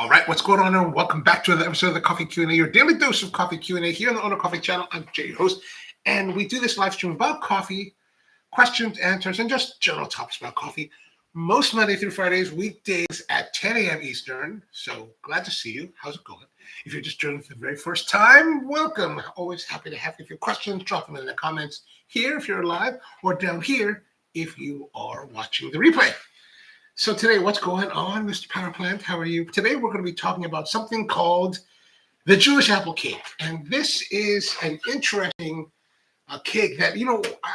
All right, what's going on, everyone? Welcome back to another episode of the Coffee Q&A, your daily dose of coffee Q&A here on the Onocoffee channel. I'm Jay, your host, and we do this live stream about coffee, questions, answers, and just general topics about coffee. Most Monday through Fridays, weekdays at 10 a.m. Eastern. So glad to see you. How's it going? If you're just joining for the very first time, welcome. Always happy to have you. If you have questions, drop them in the comments here if you're live, or down here if you are watching the replay. So today, what's going on, Mr. Power Plant? How are you? Today, we're going to be talking about something called the Jewish apple cake. And this is an interesting cake that,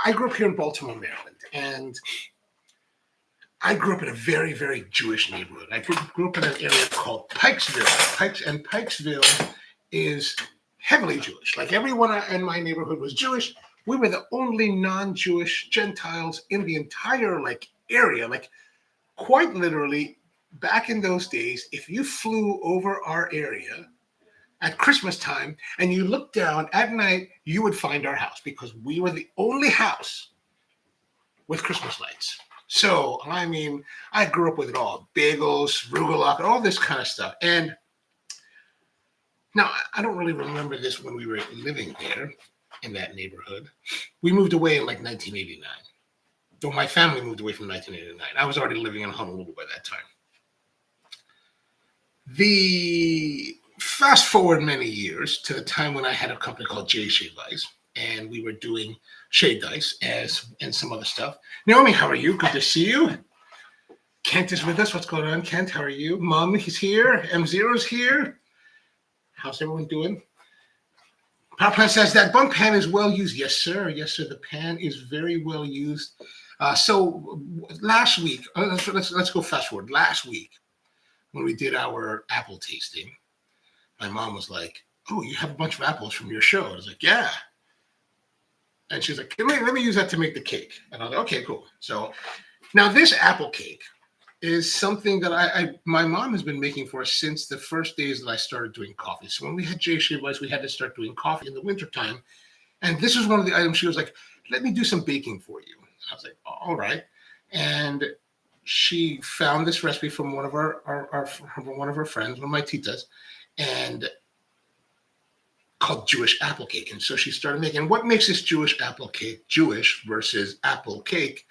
I grew up here in Baltimore, Maryland. And I grew up in a very, very Jewish neighborhood. I grew up in an area called Pikesville. Pikesville is heavily Jewish. Like everyone in my neighborhood was Jewish. We were the only non-Jewish Gentiles in the entire area. Quite literally, back in those days, if you flew over our area at Christmas time and you looked down at night, you would find our house because we were the only house with Christmas lights. So, I grew up with it all. Bagels, rugula, all this kind of stuff. And now, I don't really remember this when we were living there in that neighborhood. We moved away in 1989. So my family moved away from 1989. I was already living in Honolulu by that time. The fast forward many years to the time when I had a company called J Shave Ice, and we were doing shaved ice and some other stuff. Naomi, how are you? Good to see you. Kent is with us. What's going on, Kent? How are you? Mom, he's here. M0's here. How's everyone doing? Power Plant says that bun pan is well used. Yes, sir. Yes, sir. The pan is very well used. So last week, let's go fast forward. Last week, when we did our apple tasting, my mom was like, "Oh, you have a bunch of apples from your show." I was like, "Yeah." And she's like, let me use that to make the cake. And I was like, "Okay, cool." So now this apple cake is something that my mom has been making for us since the first days that I started doing coffee. So when we had J Shave Ice, we had to start doing coffee in the wintertime. And this was one of the items she was like, "Let me do some baking for you." I was like, "All right." And she found this recipe from one of one of her friends, one of my titas, and called Jewish apple cake. And so she started making. What makes this Jewish apple cake Jewish versus apple cake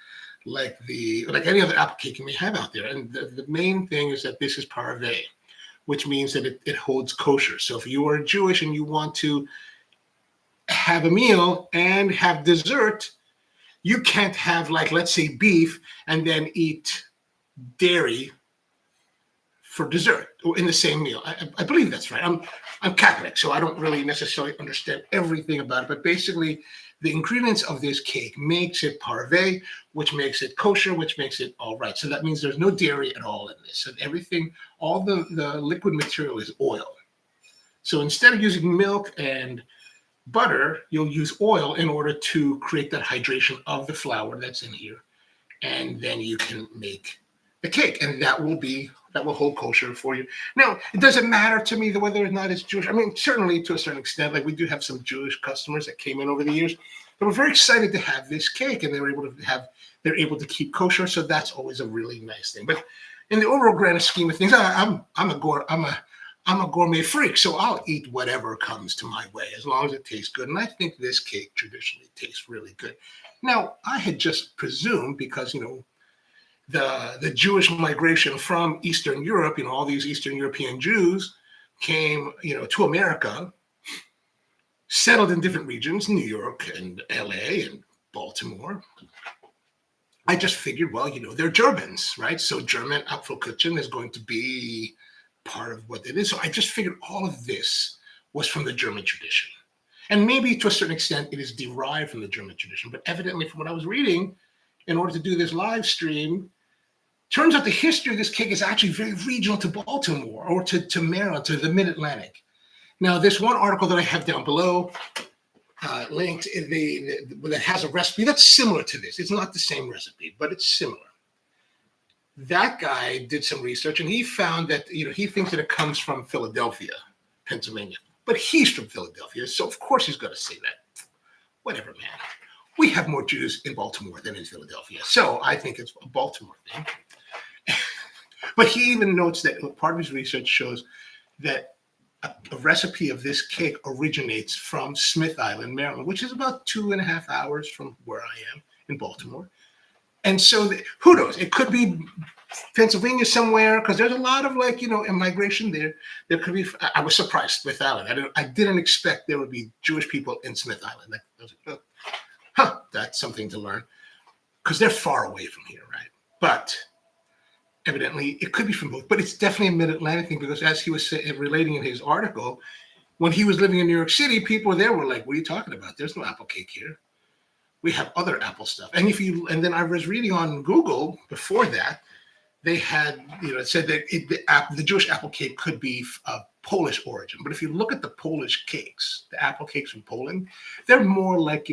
like any other apple cake you may have out there? And the main thing is that this is parve, which means that it holds kosher. So if you are Jewish and you want to have a meal and have dessert, you can't have let's say beef and then eat dairy for dessert or in the same meal. I believe that's right. I'm Catholic, so I don't really necessarily understand everything about it. But basically, the ingredients of this cake makes it parve, which makes it kosher, which makes it all right. So that means there's no dairy at all in this. And everything, all the liquid material is oil. So instead of using milk and butter, you'll use oil in order to create that hydration of the flour that's in here. And then you can make the cake, and that will hold kosher for you. Now, it doesn't matter to me whether or not it's Jewish. Certainly to a certain extent, we do have some Jewish customers that came in over the years, but we're very excited to have this cake, and they're able to keep kosher. So that's always a really nice thing. But in the overall grand scheme of things, I'm a gourmet freak, so I'll eat whatever comes to my way as long as it tastes good. And I think this cake traditionally tastes really good. Now, I had just presumed because, the Jewish migration from Eastern Europe, all these Eastern European Jews came, to America, settled in different regions, New York and LA and Baltimore. I just figured, well, they're Germans, right? So German Apfelkuchen is going to be part of what it is. So I just figured all of this was from the German tradition. And maybe to a certain extent, it is derived from the German tradition. But evidently, from what I was reading, in order to do this live stream, turns out the history of this cake is actually very regional to Baltimore or to Maryland, to the Mid-Atlantic. Now, this one article that I have down below, linked, that has a recipe that's similar to this. It's not the same recipe, but it's similar. That guy did some research, and he found that, he thinks that it comes from Philadelphia, Pennsylvania. But he's from Philadelphia, so of course he's going to say that. Whatever, man. We have more Jews in Baltimore than in Philadelphia. So I think it's a Baltimore thing. But he even notes that part of his research shows that a recipe of this cake originates from Smith Island, Maryland, which is about 2.5 hours from where I am in Baltimore. And so who knows? It could be Pennsylvania somewhere, because there's a lot of immigration there. There could be. I was surprised with that. I didn't expect there would be Jewish people in Smith Island. I was like, oh, that's something to learn, because they're far away from here, right? But evidently, it could be from both. But it's definitely a Mid-Atlantic thing, because as he was relating in his article, when he was living in New York City, people there were like, "What are you talking about? There's no apple cake here. We have other apple stuff." And then I was reading on Google before that. They had, it said that the Jewish apple cake could be of Polish origin. But if you look at the Polish cakes, the apple cakes from Poland, they're more like,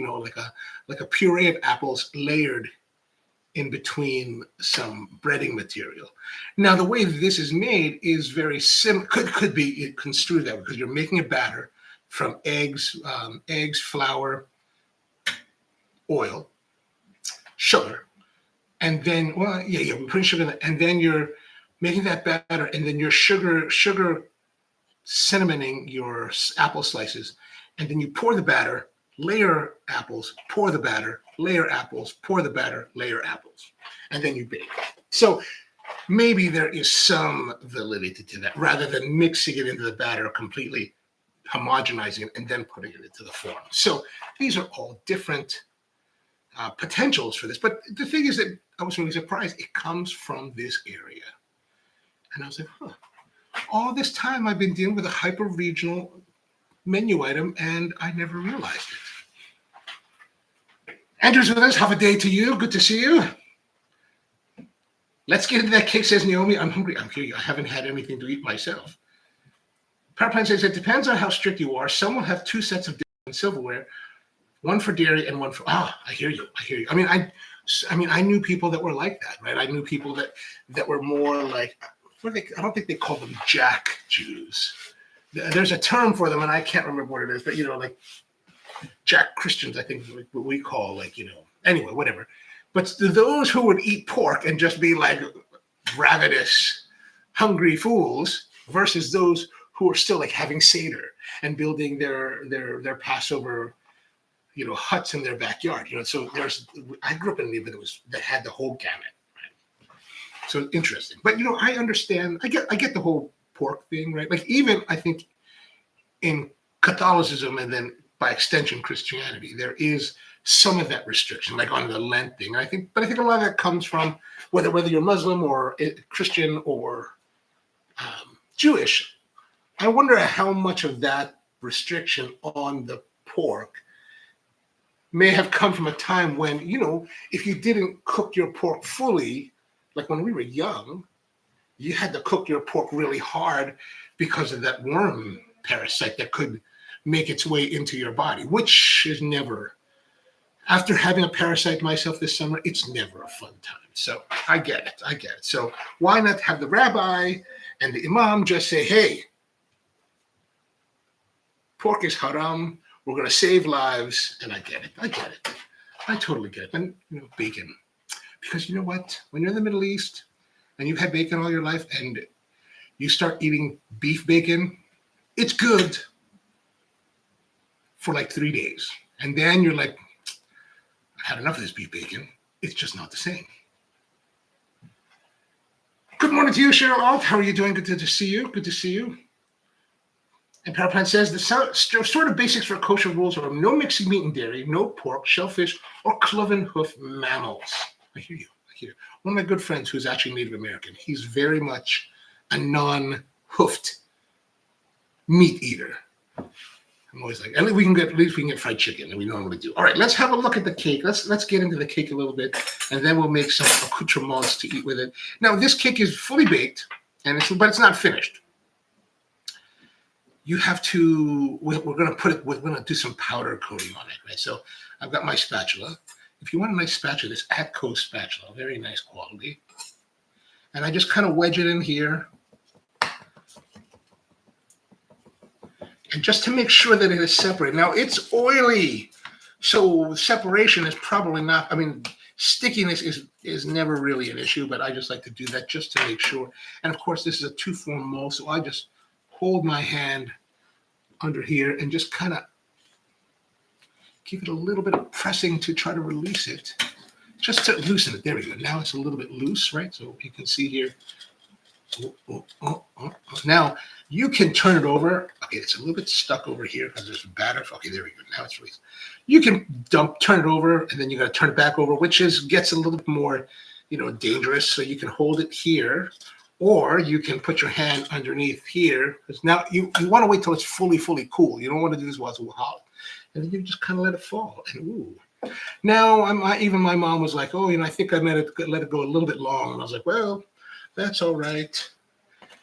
like a puree of apples layered in between some breading material. Now, the way this is made is very similar, could be construed that way, because you're making a batter from eggs, flour, oil, sugar. And then, we're putting sugar in it, and then you're making that batter, and then you're sugar cinnamoning your apple slices, and then you pour the batter, layer apples, pour the batter, layer apples, pour the batter, layer apples, and then you bake. So maybe there is some validity to that, rather than mixing it into the batter completely, homogenizing it, and then putting it into the form. So these are all different potentials for this. But the thing is that I was really surprised. It comes from this area. And I was like, all this time I've been dealing with a hyper-regional menu item, and I never realized it. Andrew's with us. Have a day to you. Good to see you. Let's get into that cake, says Naomi. I'm hungry. I'm here. I haven't had anything to eat myself. Powerplant says, it depends on how strict you are. Some will have 2 sets of different silverware, one for dairy and one for, I hear you. I mean, I knew people that were like that, right? I knew people that were more like, I don't think they call them Jack Jews. There's a term for them, and I can't remember what it is, but, like Jack Christians, I think is what we call, anyway, whatever. But those who would eat pork and just be like ravenous, hungry fools versus those who are still like having Seder and building their Passover huts in their backyard. So I grew up in a neighborhood that had the whole gamut. Right? So interesting. But I understand. I get the whole pork thing, right? Like, even I think in Catholicism, and then by extension Christianity, there is some of that restriction, like on the Lent thing. I think a lot of that comes from whether you're Muslim or Christian or Jewish. I wonder how much of that restriction on the pork may have come from a time when, if you didn't cook your pork fully, like when we were young, you had to cook your pork really hard because of that worm parasite that could make its way into your body, which is never, after having a parasite myself this summer, it's never a fun time. So I get it. So why not have the rabbi and the imam just say, hey, pork is haram. We're going to save lives. And I get it. I totally get it. And, bacon. Because you know what? When you're in the Middle East and you've had bacon all your life and you start eating beef bacon, it's good for like 3 days. And then you're like, I had enough of this beef bacon. It's just not the same. Good morning to you, Cheryl Alt. How are you doing? Good to see you. Good to see you. And Powerplant says the sort of basics for kosher rules are no mixing meat and dairy, no pork, shellfish, or cloven hoof mammals. I hear you. One of my good friends who's actually Native American, he's very much a non-hoofed meat eater. I'm always like, at least we can get fried chicken, and we normally do. All right, let's have a look at the cake. Let's get into the cake a little bit, and then we'll make some accoutrements to eat with it. Now, this cake is fully baked, but it's not finished. You have to. We're going to do some powder coating on it, right? So I've got my spatula. If you want a nice spatula, this Atco spatula, very nice quality, and I just kind of wedge it in here. And just to make sure that it is separated. Now, it's oily, so separation is probably not, Stickiness is never really an issue, but I just like to do that just to make sure. And of course, this is a 2-form mold, so I just hold my hand under here and just kind of give it a little bit of pressing to try to release it, just to loosen it. There we go. Now it's a little bit loose, right? So you can see here. Now you can turn it over. Okay, it's a little bit stuck over here because there's batter. Okay, there we go. Now it's released. You can turn it over, and then you got to turn it back over, which gets a little bit more, dangerous. So you can hold it here, or you can put your hand underneath here. Because now you want to wait till it's fully cool. You don't want to do this while it's hot, and then you just kind of let it fall. And ooh. Now even my mom was like, oh, I think I let it go a little bit long, and I was like, well, that's all right.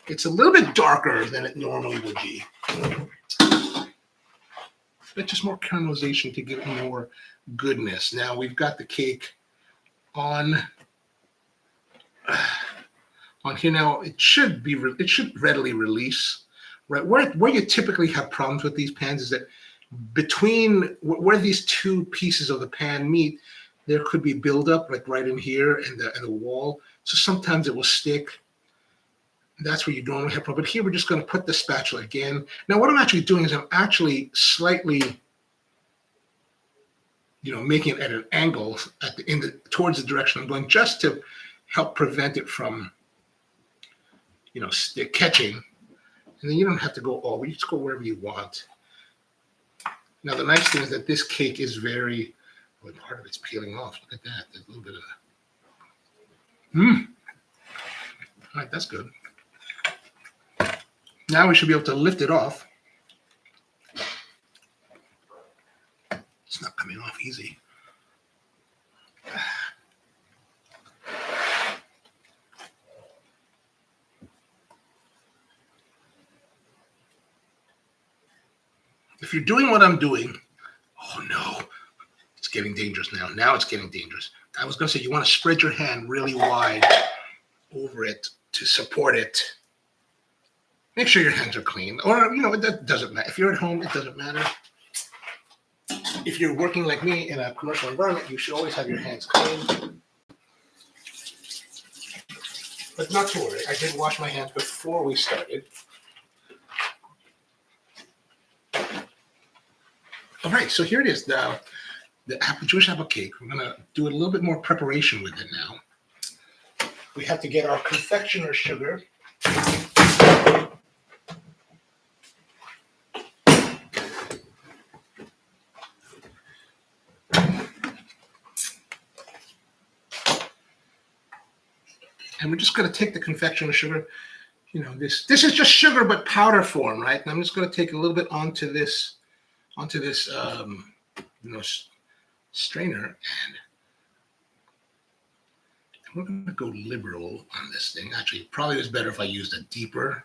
It's a little bit darker than it normally would be. But just more caramelization to give it more goodness. Now we've got the cake on here. Now it should readily release. Right where you typically have problems with these pans is that between where these two pieces of the pan meet, there could be buildup, like right in here and the wall. So sometimes it will stick. That's where you normally have problem. But here we're just going to put the spatula again. Now what I'm actually doing is I'm actually slightly, making it at an angle towards the direction I'm going, just to help prevent it from, catching. And then you don't have to go all. You just go wherever you want. Now the nice thing is that this cake is very. Well, part of it's peeling off. Look at that. There's a little bit of that. All right, that's good. Now we should be able to lift it off. It's not coming off easy. If you're doing what I'm doing, oh no, it's getting dangerous now. Now it's getting dangerous. I was going to say you want to spread your hand really wide over it to support it. Make sure your hands are clean. Or, that doesn't matter. If you're at home, it doesn't matter. If you're working like me in a commercial environment, you should always have your hands clean. But not to worry. I did wash my hands before we started. All right, so here it is, the Jewish apple cake. We're going to do a little bit more preparation with it now. We have to get our confectioner sugar. And we're just going to take the confectioner sugar. This is just sugar, but powder form, right? And I'm just going to take a little bit onto this strainer, and we're going to go liberal on this thing. Actually, it probably was better if I used a deeper.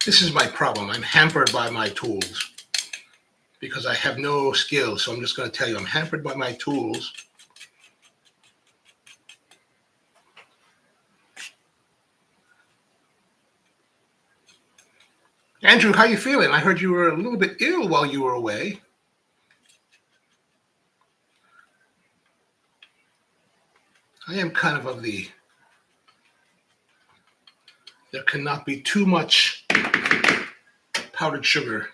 This is my problem. I'm hampered by my tools because I have no skills. So I'm just going to tell you, I'm hampered by my tools. Andrew, how you feeling? I heard you were a little bit ill while you were away. I am kind of the there cannot be too much powdered sugar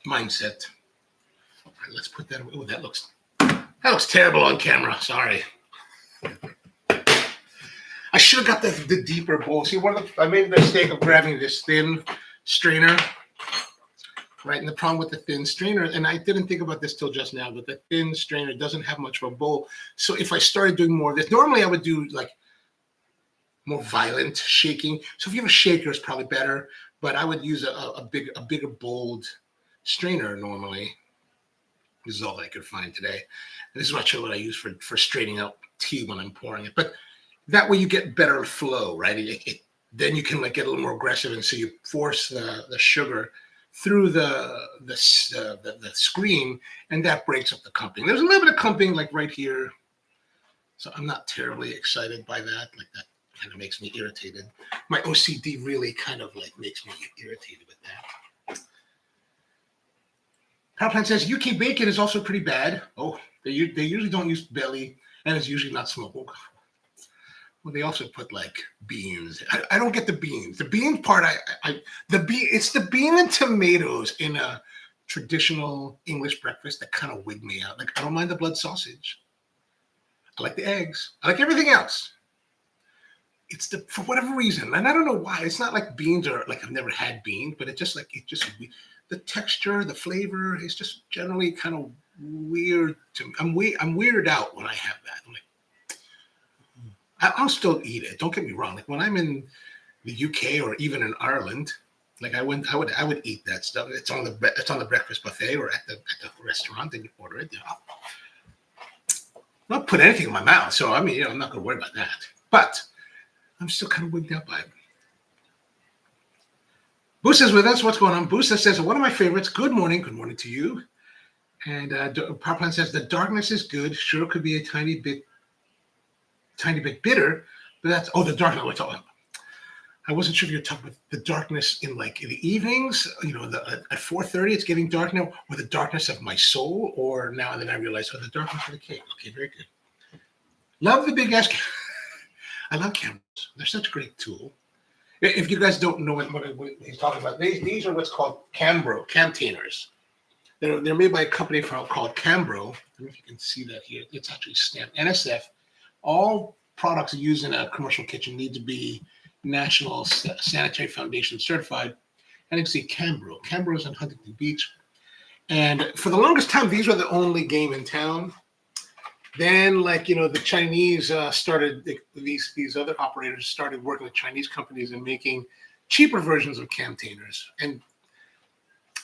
mindset. All right, let's put that away. Oh, that looks terrible on camera. Sorry. I should have got the deeper bowl. See, I made the mistake of grabbing this thin strainer, right? And the problem with the thin strainer, and I didn't think about this till just now, but the thin strainer doesn't have much of a bowl. So if I started doing more of this, normally I would do like more violent shaking. So if you have a shaker, it's probably better. But I would use a bigger bold strainer normally. This is all I could find today. And this is what I use for straightening out tea when I'm pouring it. But that way you get better flow, right? Then you can get a little more aggressive, and so you force the sugar through the screen, and that breaks up the clumping. There's a little bit of clumping like right here, so I'm not terribly excited by that. Like that kind of makes me irritated. My OCD really kind of like makes me irritated with that. Power Plant says UK bacon is also pretty bad. Oh, they usually don't use belly, and it's usually not smokable. Well, they also put like beans. I don't get the beans. The bean part, it's the bean and tomatoes in a traditional English breakfast that kind of wig me out. Like I don't mind the blood sausage. I like the eggs. I like everything else. It's for whatever reason, and I don't know why. It's not like beans are like I've never had beans, but the texture, the flavor is just generally kind of weird to me. I'm weirded out when I have that. I'm like, I'll still eat it. Don't get me wrong. Like when I'm in the UK or even in Ireland, like I would eat that stuff. It's on the breakfast buffet or at the restaurant, and you order it. I'll not put anything in my mouth, so I mean, I'm not going to worry about that. But I'm still kind of wigged out by it. Boosta's with us. What's going on? Boosta says one of my favorites. Good morning. Good morning to you. And Power Plant says the darkness is good. Sure, could be a tiny bit bitter, but that's the darkness we're talking about. I wasn't sure if you're talking about the darkness in the evenings, at 4:30 it's getting dark now, or the darkness of my soul, or now and then I realize, the darkness of the cake. Okay, very good. Love the big ass. I love cameras. They're such a great tool. If you guys don't know what he's talking about, these are what's called camtainers. They're made by a company called Cambro. I don't know if you can see that here. It's actually stamped NSF. All products used in a commercial kitchen need to be National Sanitary Foundation certified. And you can see Cambro. Cambro is in Huntington Beach. And for the longest time, these were the only game in town. Then, the Chinese started, these other operators started working with Chinese companies and making cheaper versions of camtainers. And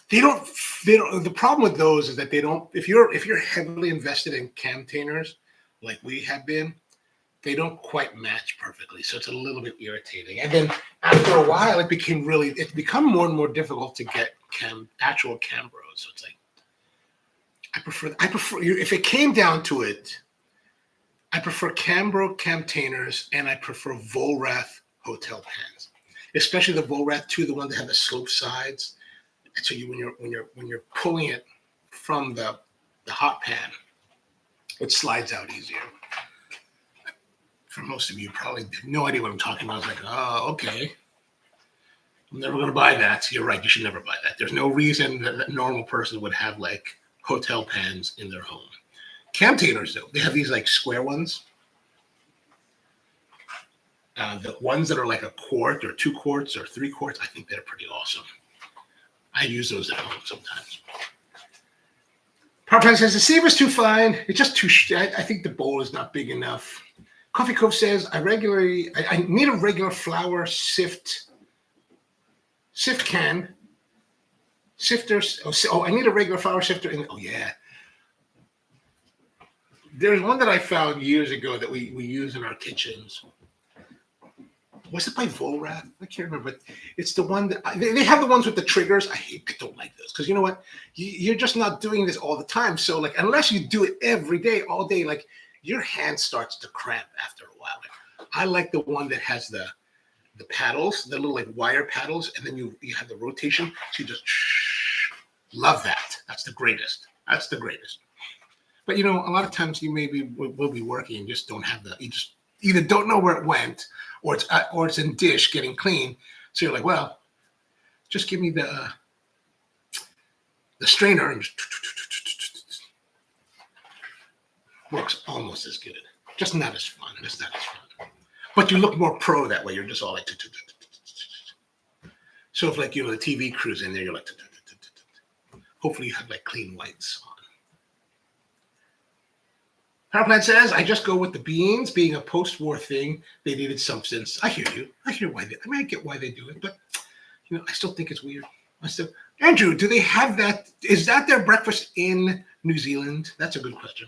they don't, the problem with those is that they don't, if you're heavily invested in camtainers, like we have been, they don't quite match perfectly. So it's a little bit irritating. And then after a while, it's become more and more difficult to get actual Cambros. So it's like, I prefer, if it came down to it, I prefer Cambro camtainers and I prefer Volrath hotel pans, especially the Volrath 2, the one that have the slope sides. And so when you're pulling it from the hot pan, it slides out easier. For most of you, probably have no idea what I'm talking about. I was like, oh, okay. I'm never going to buy that. You're right. You should never buy that. There's no reason that a normal person would have hotel pans in their home. Camtainers, though, they have these square ones. The ones that are like a quart or 2 quarts or 3 quarts, I think they're pretty awesome. I use those at home sometimes. Power Plant says the saber's too fine. It's just too. I think the bowl is not big enough. Coffee Cove says I need a regular flour sift can. Sifters. I need a regular flour sifter. Yeah. There's one that I found years ago that we use in our kitchens. Was it by Volrath? I can't remember. But it's the one that they have the ones with the triggers. I don't like those because you know what? You're just not doing this all the time. So unless you do it every day, all day, your hand starts to cramp after a while. I like the one that has the paddles, the little wire paddles, and then you have the rotation. So you just love that. That's the greatest. That's the greatest. But a lot of times you will be working and just don't have you just either don't know where it went or it's in dish getting clean. So you're like, well, just give me the strainer and just works almost as good. Just not as fun. It's not as fun. But you look more pro that way. You're just all So if the TV crew's in there, you're hopefully you have clean whites on. Power Plant says, I just go with the beans being a post-war thing. They needed substance. I hear you. I hear why I get why they do it, but I still think it's weird. Andrew, do they have that? Is that their breakfast in New Zealand? That's a good question.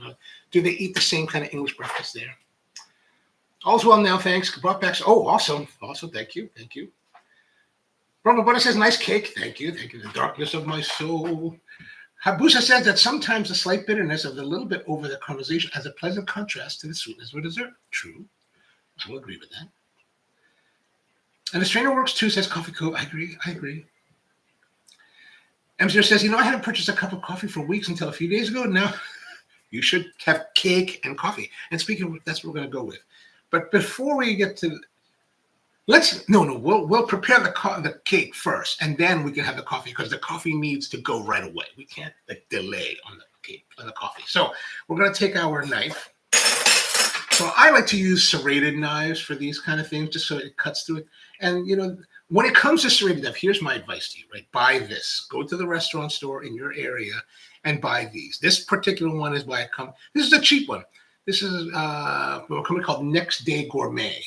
Do they eat the same kind of English breakfast there? All's well now, thanks. Brought back. Oh, awesome. Awesome. Thank you. Robert Butter says, nice cake. Thank you. Thank you. The darkness of my soul. Habusa says that sometimes the slight bitterness of the little bit over the caramelization has a pleasant contrast to the sweetness of a dessert. True. I will agree with that. And the strainer works too, says Coffee Co. I agree. M0 says, I haven't purchased a cup of coffee for weeks until a few days ago. Now you should have cake and coffee. And speaking of, that's what we're going to go with. But before we get to, we'll prepare the cake first, and then we can have the coffee, because the coffee needs to go right away. We can't delay on the cake, on the coffee. So we're going to take our knife. So I like to use serrated knives for these kind of things, just so it cuts through it. And, when it comes to serrated knife, here's my advice to you, right? Buy this. Go to the restaurant store in your area and buy these. This particular one is this is a cheap one. This is a company called Next Day Gourmet.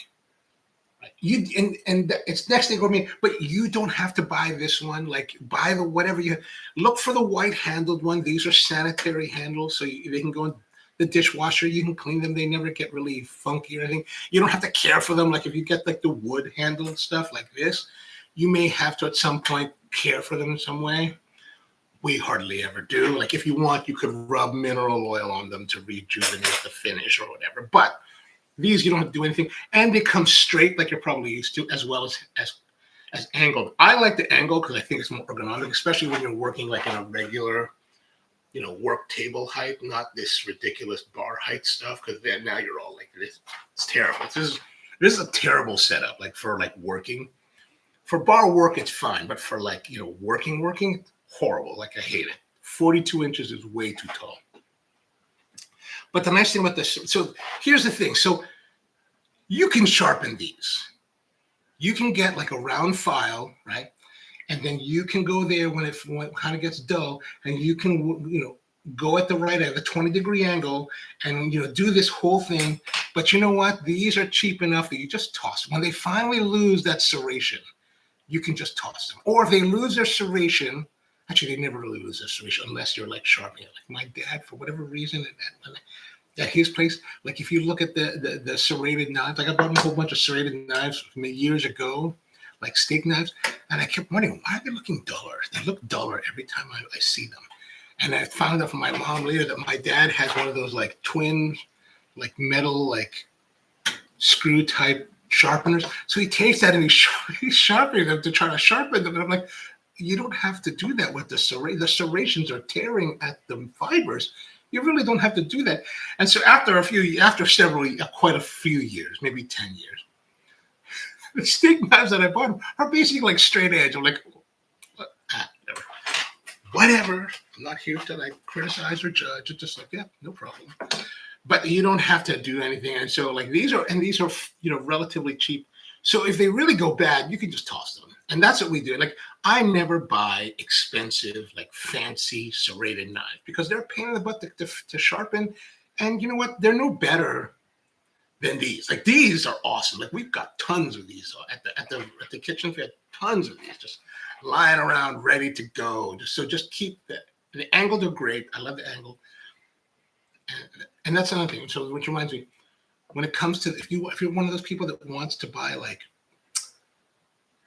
Right? It's Next Day Gourmet, but you don't have to buy this one. Buy the whatever you look for, the white handled one. These are sanitary handles, so they can go in the dishwasher. You can clean them. They never get really funky or anything. You don't have to care for them. Like if you get the wood handled stuff like this, you may have to at some point care for them in some way. We hardly ever do. Like if you want, you could rub mineral oil on them to rejuvenate the finish or whatever. But these, you don't have to do anything. And they come straight like you're probably used to, as well as angled. I like the angle because I think it's more ergonomic, especially when you're working in a regular work table height, not this ridiculous bar height stuff, because then now you're all like this. It's terrible. This is a terrible setup, for working. For bar work, it's fine, but for working, horrible. I hate it. 42 inches is way too tall. But the nice thing about this, so here's the thing. So you can sharpen these. You can get a round file, right? And then you can go there when it kind of gets dull, and you can, go at the right at the 20-degree angle and, do this whole thing. But you know what? These are cheap enough that you just toss them. When they finally lose that serration, you can just toss them. Or if they lose their serration, actually, they never really lose their serration unless you're sharpening it. Like my dad, for whatever reason, at his place, if you look at the serrated knives, I bought him a whole bunch of serrated knives from years ago, steak knives, and I kept wondering, why are they looking duller? They look duller every time I see them. And I found out from my mom later that my dad has one of those twin, metal, screw type sharpeners. So he takes that and he's sharpening them to try to sharpen them. And I'm like, you don't have to do that with the serration. The serrations are tearing at the fibers. You really don't have to do that. And so after quite a few years, maybe 10 years, the steak knives that I bought are basically straight edge. I'm like, whatever. I'm not here to criticize or judge. It's just yeah, no problem. But you don't have to do anything. And so these are relatively cheap. So if they really go bad, you can just toss them. And that's what we do. I never buy expensive, fancy serrated knives because they're a pain in the butt to sharpen. And you know what? They're no better than these. These are awesome. We've got tons of these at the kitchen. We had tons of these just lying around ready to go. Just keep the angles are great. I love the angle. And that's another thing. So which reminds me, when it comes to if you're one of those people that wants to buy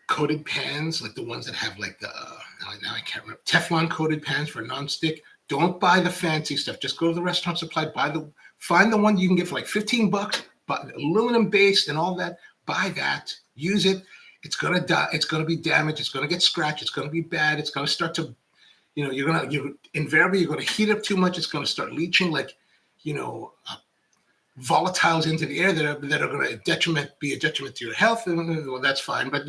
coated pans, the ones that have now I can't remember, Teflon coated pans for nonstick, don't buy the fancy stuff. Just go to the restaurant supply, find the one you can get for $15, but aluminum based and all that. Buy that, use it. It's gonna die. It's gonna be damaged. It's gonna get scratched. It's gonna be bad. It's gonna start to, you're invariably gonna heat up too much. It's gonna start leaching volatiles into the air that are going to be a detriment to your health. And well, that's fine, but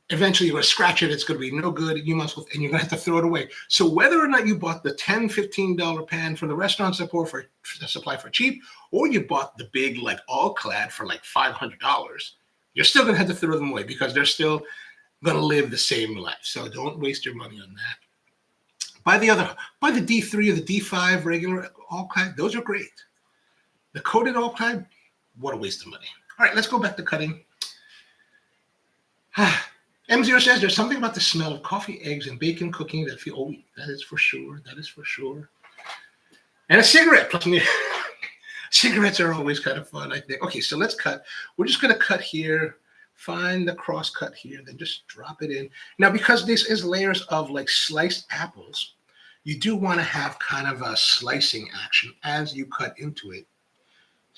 eventually you're going to scratch it. It's going to be no good. And you're going to have to throw it away. So whether or not you bought the $10, $15 pan from the restaurant supply for cheap, or you bought the big all-clad for $500, you're still going to have to throw them away because they're still going to live the same life. So don't waste your money on that. Buy the D3 or the D5 regular all-clad. Those are great. The coated all-clad, what a waste of money. All right, let's go back to cutting. M0 says there's something about the smell of coffee, eggs, and bacon cooking that that is for sure. That is for sure. And a cigarette. Plus, cigarettes are always kind of fun, I think. Okay, so let's cut. We're just going to cut here Find the cross cut here, then just drop it in. Now, because this is layers of like sliced apples, you do want to have kind of a slicing action as you cut into it.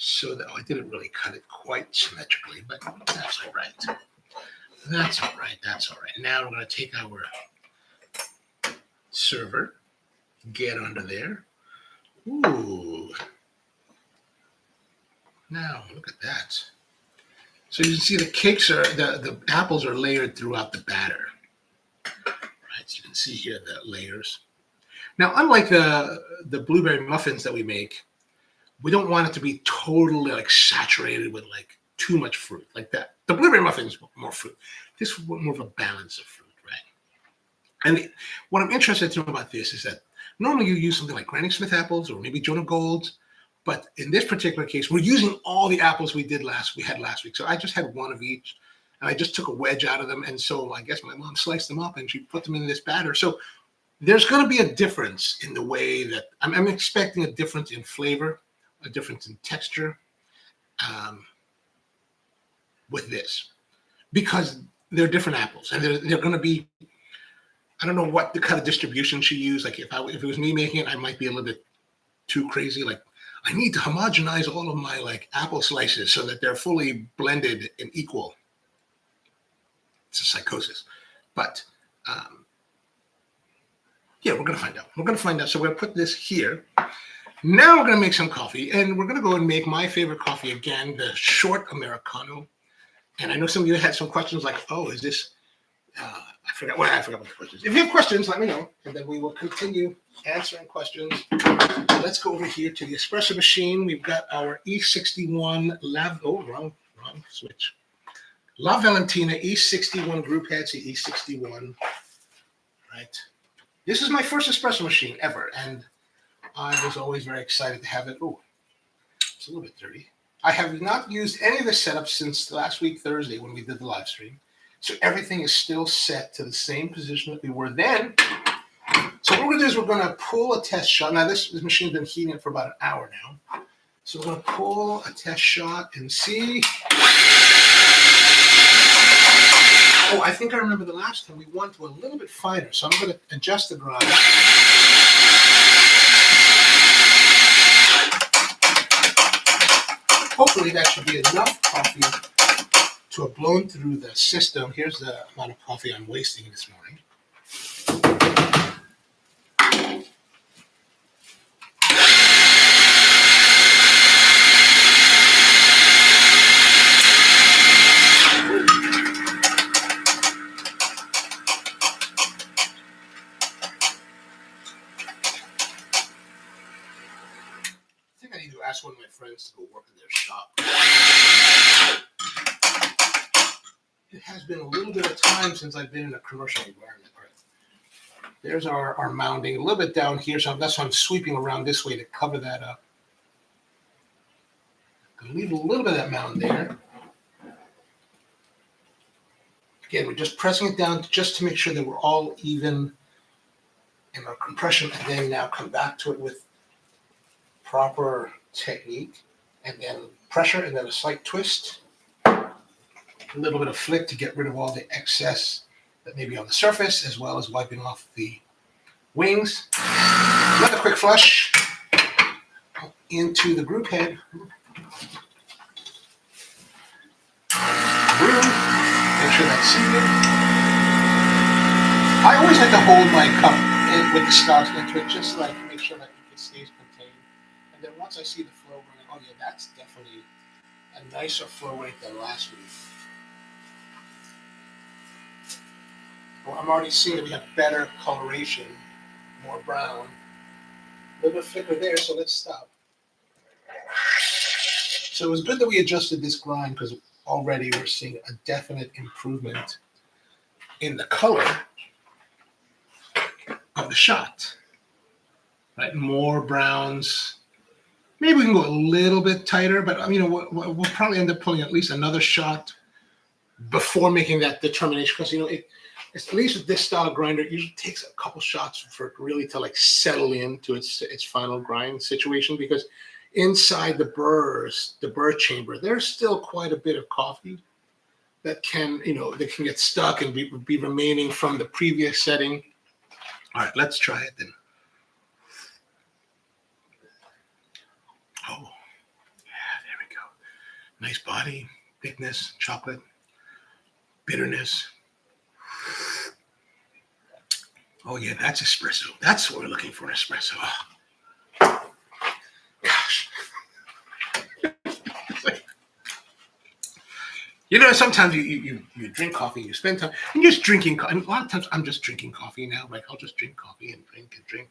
So that I didn't really cut it quite symmetrically, but that's all right. That's all right. That's all right. Now we're going to take our server, get under there. Ooh. Now look at that. So you can see the cakes are, the apples are layered throughout the batter. Right, so you can see here the layers. Now, unlike the blueberry muffins that we make, we don't want it to be totally like saturated with like too much fruit like that. The blueberry muffins more fruit. This is more of a balance of fruit, right? And what I'm interested to know about this is that normally you use something like Granny Smith apples or maybe Jonah Golds, but in this particular case, we're using all the apples we had last week. So I just had one of each, and I just took a wedge out of them. And so I guess my mom sliced them up and she put them in this batter. So there's going to be a difference in the way that I'm expecting a difference in flavor, a difference in texture with this, because they're different apples, and they're going to be. I don't know what the kind of distribution she used. Like if it was me making it, I might be a little bit too crazy. Like I need to homogenize all of my like apple slices so that they're fully blended and equal. It's a psychosis, but yeah, we're gonna find out. We're gonna find out. So we're gonna put this here. Now we're gonna make some coffee, and we're gonna go and make my favorite coffee again, the short Americano. And I know some of you had some questions like, "Oh, is this?" I forgot what the questions. If you have questions, let me know, and then we will continue answering questions. Let's go over here to the espresso machine. We've got our E61 wrong switch. La Valentina E61 group head, see E61, right? This is my first espresso machine ever, and I was always very excited to have it. Oh, it's a little bit dirty. I have not used any of the setup since last week, Thursday, when we did the live stream. So everything is still set to the same position that we were then. So what we're going to do is we're going to pull a test shot. Now, this machine's been heating it for about an hour now. So we're going to pull a test shot and see. Oh, I think I remember the last time we went to a little bit finer. So I'm going to adjust the grind. Hopefully that should be enough coffee to have blown through the system. Here's the amount of coffee I'm wasting this morning. I think I need to ask one of my friends to go work in their shop. It has been a little bit of time since I've been in a commercial environment. Right. There's our mounding a little bit down here, so that's why I'm sweeping around this way to cover that up. Gonna leave a little bit of that mound there. Again, we're just pressing it down just to make sure that we're all even in our compression, and then now come back to it with proper technique, and then pressure, and then a slight twist. A little bit of flick to get rid of all the excess that may be on the surface, as well as wiping off the wings. Another quick flush into the group head. Brew. Make sure that's seated. I always like to hold my cup with the stocks into it, just so I can make sure that it stays contained. And then once I see the flow running, oh yeah, that's definitely a nicer flow rate than last week. Well, I'm already seeing that we have better coloration, more brown, a little bit thicker there, so let's stop. So it was good that we adjusted this grind, because already we're seeing a definite improvement in the color of the shot. Right, more browns. Maybe we can go a little bit tighter, but we'll probably end up pulling at least another shot before making that determination, because at least with this style of grinder, it usually takes a couple shots for it really to like settle into its final grind situation, because inside the burr chamber, there's still quite a bit of coffee that can, that can get stuck and be remaining from the previous setting. All right, let's try it then. Oh, yeah, there we go. Nice body, thickness, chocolate, bitterness. Oh yeah, that's espresso. That's what we're looking for, espresso. Oh, gosh. Sometimes you drink coffee, you spend time, and just drinking. And a lot of times I'm just drinking coffee now. Like I'll just drink coffee and drink.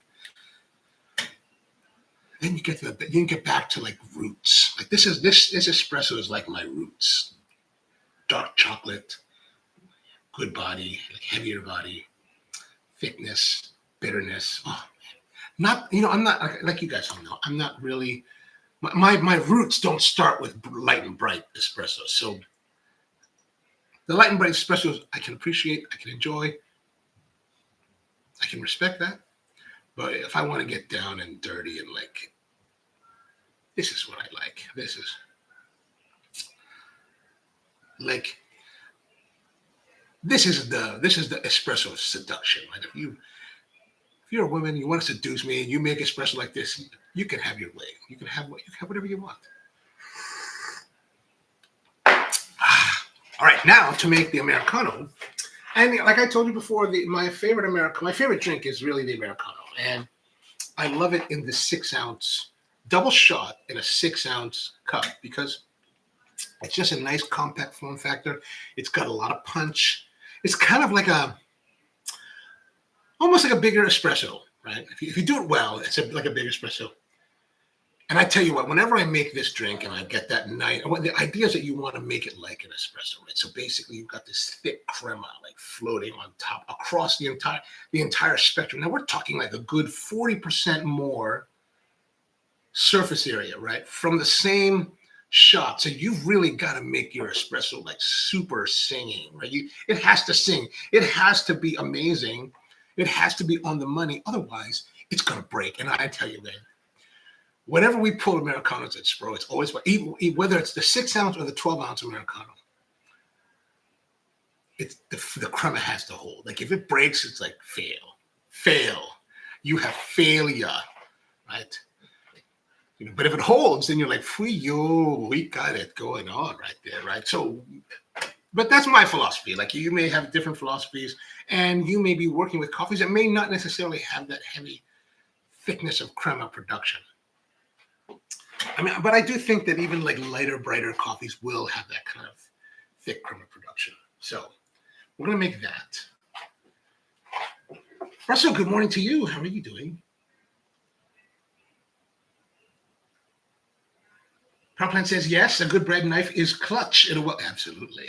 Then you get back to like roots. Like this espresso is like my roots. Dark chocolate, good body, like heavier body, thickness, bitterness. Oh, not I'm not like you guys all know. I'm not really my roots don't start with light and bright espresso. So the light and bright espressos I can appreciate, I can enjoy, I can respect that. But if I want to get down and dirty and like, this is what I like. This is the espresso seduction, right? If you're a woman, you want to seduce me, and you make espresso like this, you can have your way. You can have whatever you want. All right, now to make the Americano. And like I told you before, my favorite drink is really the Americano. And I love it in the 6-ounce, double shot in a 6-ounce cup because it's just a nice compact form factor. It's got a lot of punch. It's kind of like almost like a bigger espresso, right? If you do it well, it's like a bigger espresso. And I tell you what, whenever I make this drink and I get that night, the idea is that you want to make it like an espresso, right? So basically you've got this thick crema like floating on top across the entire spectrum. Now we're talking like a good 40% more surface area, right? From the same shot. So you've really got to make your espresso like super singing, right? It has to sing. It has to be amazing. It has to be on the money. Otherwise, it's going to break. And I tell you, man, whenever we pull Americanos at Spro, it's always, whether it's the 6-ounce or the 12-ounce Americano, it's the crema has to hold. Like if it breaks, it's like fail. You have failure, right? But if it holds, then you're like, we got it going on right there, right? So, but that's my philosophy. Like you may have different philosophies, and you may be working with coffees that may not necessarily have that heavy thickness of crema production. I mean, but I do think that even like lighter, brighter coffees will have that kind of thick crema production. So we're going to make that. Russell, good morning to you. How are you doing? Proplan says, yes, a good bread knife is clutch. Absolutely.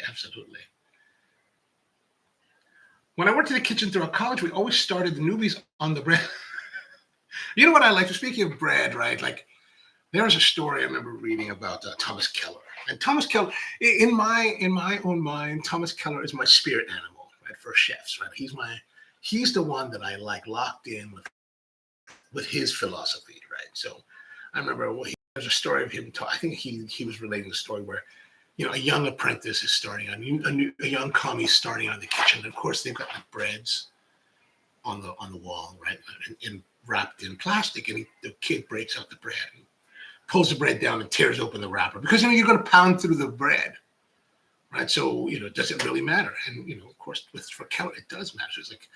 When I worked in the kitchen throughout college, we always started the newbies on the bread. You know what I like? Speaking of bread, right? Like there was a story I remember reading about Thomas Keller. And Thomas Keller, in my own mind, Thomas Keller is my spirit animal, right? For chefs, right? He's the one that I like locked in with his philosophy, right? So I remember there's a story of him. I think he was relating a story where, a young apprentice is starting on a young commie starting on the kitchen. And of course, they've got the breads on the wall, right, and wrapped in plastic. And the kid breaks out the bread, and pulls the bread down, and tears open the wrapper because you're going to pound through the bread, right? So does it really matter? And of course, for Keller, it does matter. So it's like,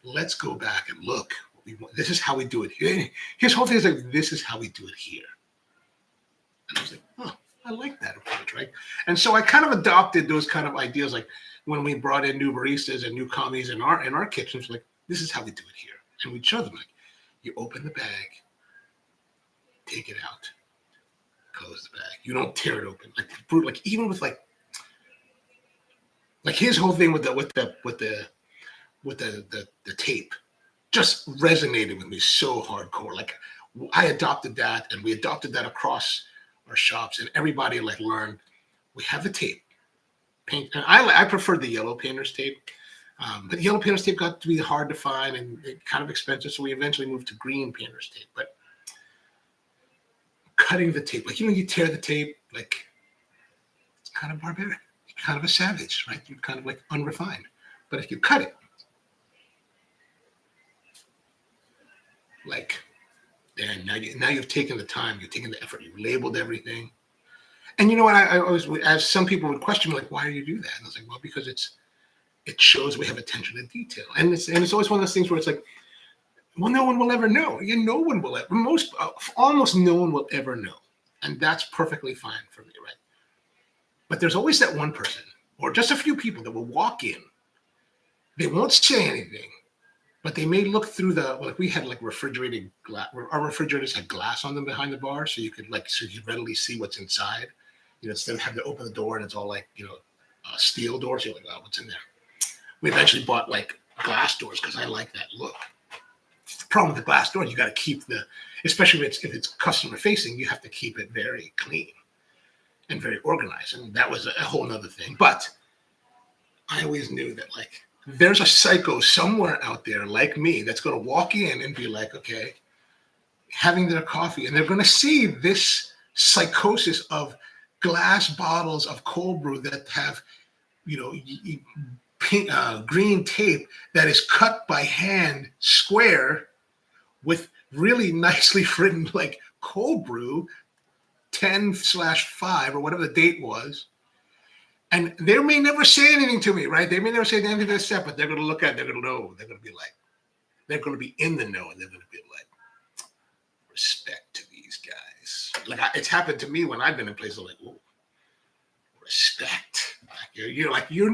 let's go back and look. This is how we do it here. His whole thing is like, this is how we do it here. And I was like, oh, I like that approach, right? And so I kind of adopted those kind of ideas, like when we brought in new baristas and new commies in our kitchens, like, this is how we do it here. And we'd show them, like, you open the bag, take it out, close the bag. You don't tear it open. Like even with like his whole thing with the tape just resonated with me so hardcore. Like I adopted that, and we adopted that across our shops, and everybody like learned. We have the tape, paint. And I preferred the yellow painter's tape, but the yellow painter's tape got to be hard to find and kind of expensive, so we eventually moved to green painter's tape. But cutting the tape, like you tear the tape, like it's kind of barbaric. kind of a savage, right? You're kind of like unrefined. But if you cut it, like, and now you've taken the time, you've taken the effort, you've labeled everything. And you know what? I always, as some people would question me, like, why do you do that? And I was like, well, because it shows we have attention to detail, and it's always one of those things where it's like, well, no one will ever know. No one will ever. Almost no one will ever know, and that's perfectly fine for me, right? But there's always that one person, or just a few people, that will walk in. They won't say anything, but they may look through like we had like refrigerated glass. Our refrigerators had glass on them behind the bar, so you could readily see what's inside. Instead of having to open the door and it's all like steel doors. You're like, oh, what's in there? We eventually bought like glass doors because I like that look. The problem with the glass door, you got to keep especially if it's customer facing, you have to keep it very clean and very organized. And that was a whole nother thing. But I always knew that like there's a psycho somewhere out there like me that's going to walk in and be like, okay, having their coffee, and they're going to see this psychosis of glass bottles of cold brew that have, green tape that is cut by hand square with really nicely written like cold brew 10/5 or whatever the date was. And they may never say anything to me, right? They may never say anything to this step, but they're going to look at it, they're going to know. They're going to be like, they're going to be in the know, and they're going to be like, respect to these guys. Like it's happened to me when I've been in places like, oh, respect. You're like, that you're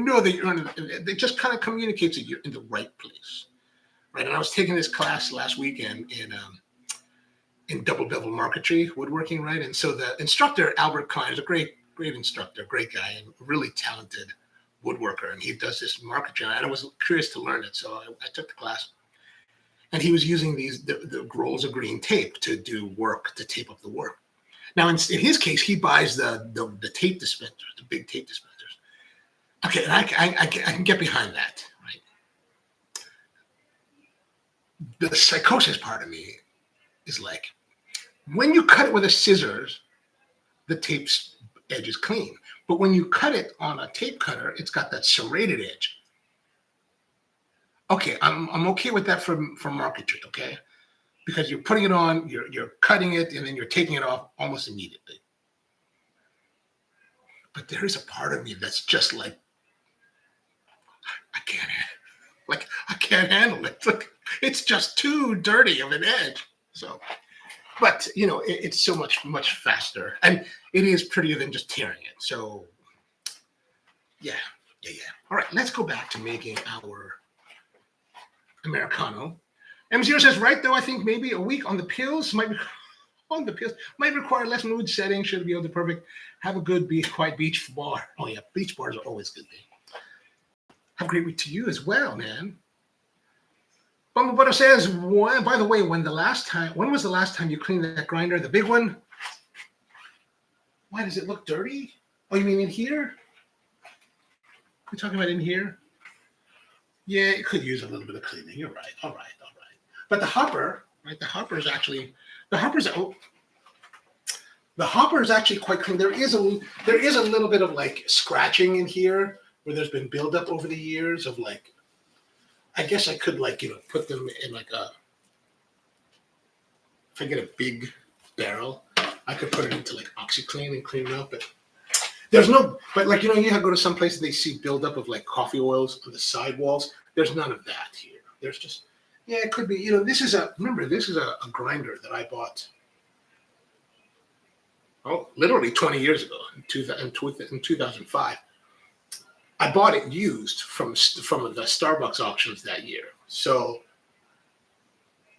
it just kind of communicates that you're in the right place, right? And I was taking this class last weekend in double bevel marquetry woodworking, right? And so the instructor, Albert Klein, is a great instructor, great guy, and really talented woodworker. And he does this marquetry, and I was curious to learn it, so I took the class. And he was using the rolls of green tape to do work, to tape up the work. Now, in his case, he buys the tape dispensers, the big tape dispensers. Okay, and I can get behind that, right? The psychosis part of me is like, when you cut it with a scissors, the tape's edge is clean. But when you cut it on a tape cutter, it's got that serrated edge. Okay, I'm okay with that for marquetry, okay? Because you're putting it on, you're cutting it, and then you're taking it off almost immediately. But there is a part of me that's just like, I can't handle it. It's just too dirty of an edge. So, but it's so much faster, and it is prettier than just tearing it. So, yeah. All right, let's go back to making our Americano. M0 says, right though, I think maybe a week on the pills might require less mood setting. Should be able to perfect. Have a good quiet beach bar. Oh yeah, beach bars are always good. Have a great week to you as well, man. Bumble Butter says, by the way, when was the last time you cleaned that grinder? The big one? Why does it look dirty? Oh, you mean in here? We're talking about in here? Yeah, it could use a little bit of cleaning. You're right. All right. But the hopper, right? The hopper is actually quite clean. There is a little bit of like scratching in here where there's been buildup over the years of like, I guess I could like, put them in like if I get a big barrel, I could put it into like OxyClean and clean it up. But like, you go to some places, they see buildup of like coffee oils on the sidewalls. There's none of that here. There's just, yeah, it could be, this is a grinder that I bought, literally 20 years ago, in 2005. I bought it used from the Starbucks auctions that year. So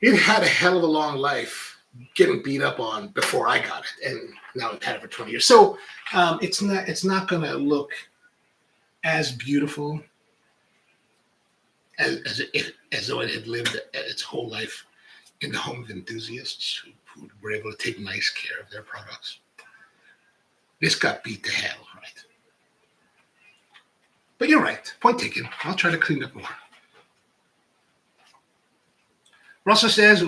it had a hell of a long life getting beat up on before I got it. And now I've had it for 20 years. So it's not going to look as beautiful as though it had lived its whole life in the home of enthusiasts who were able to take nice care of their products. This got beat to hell, right? But you're right. Point taken. I'll try to clean up more. Russell says,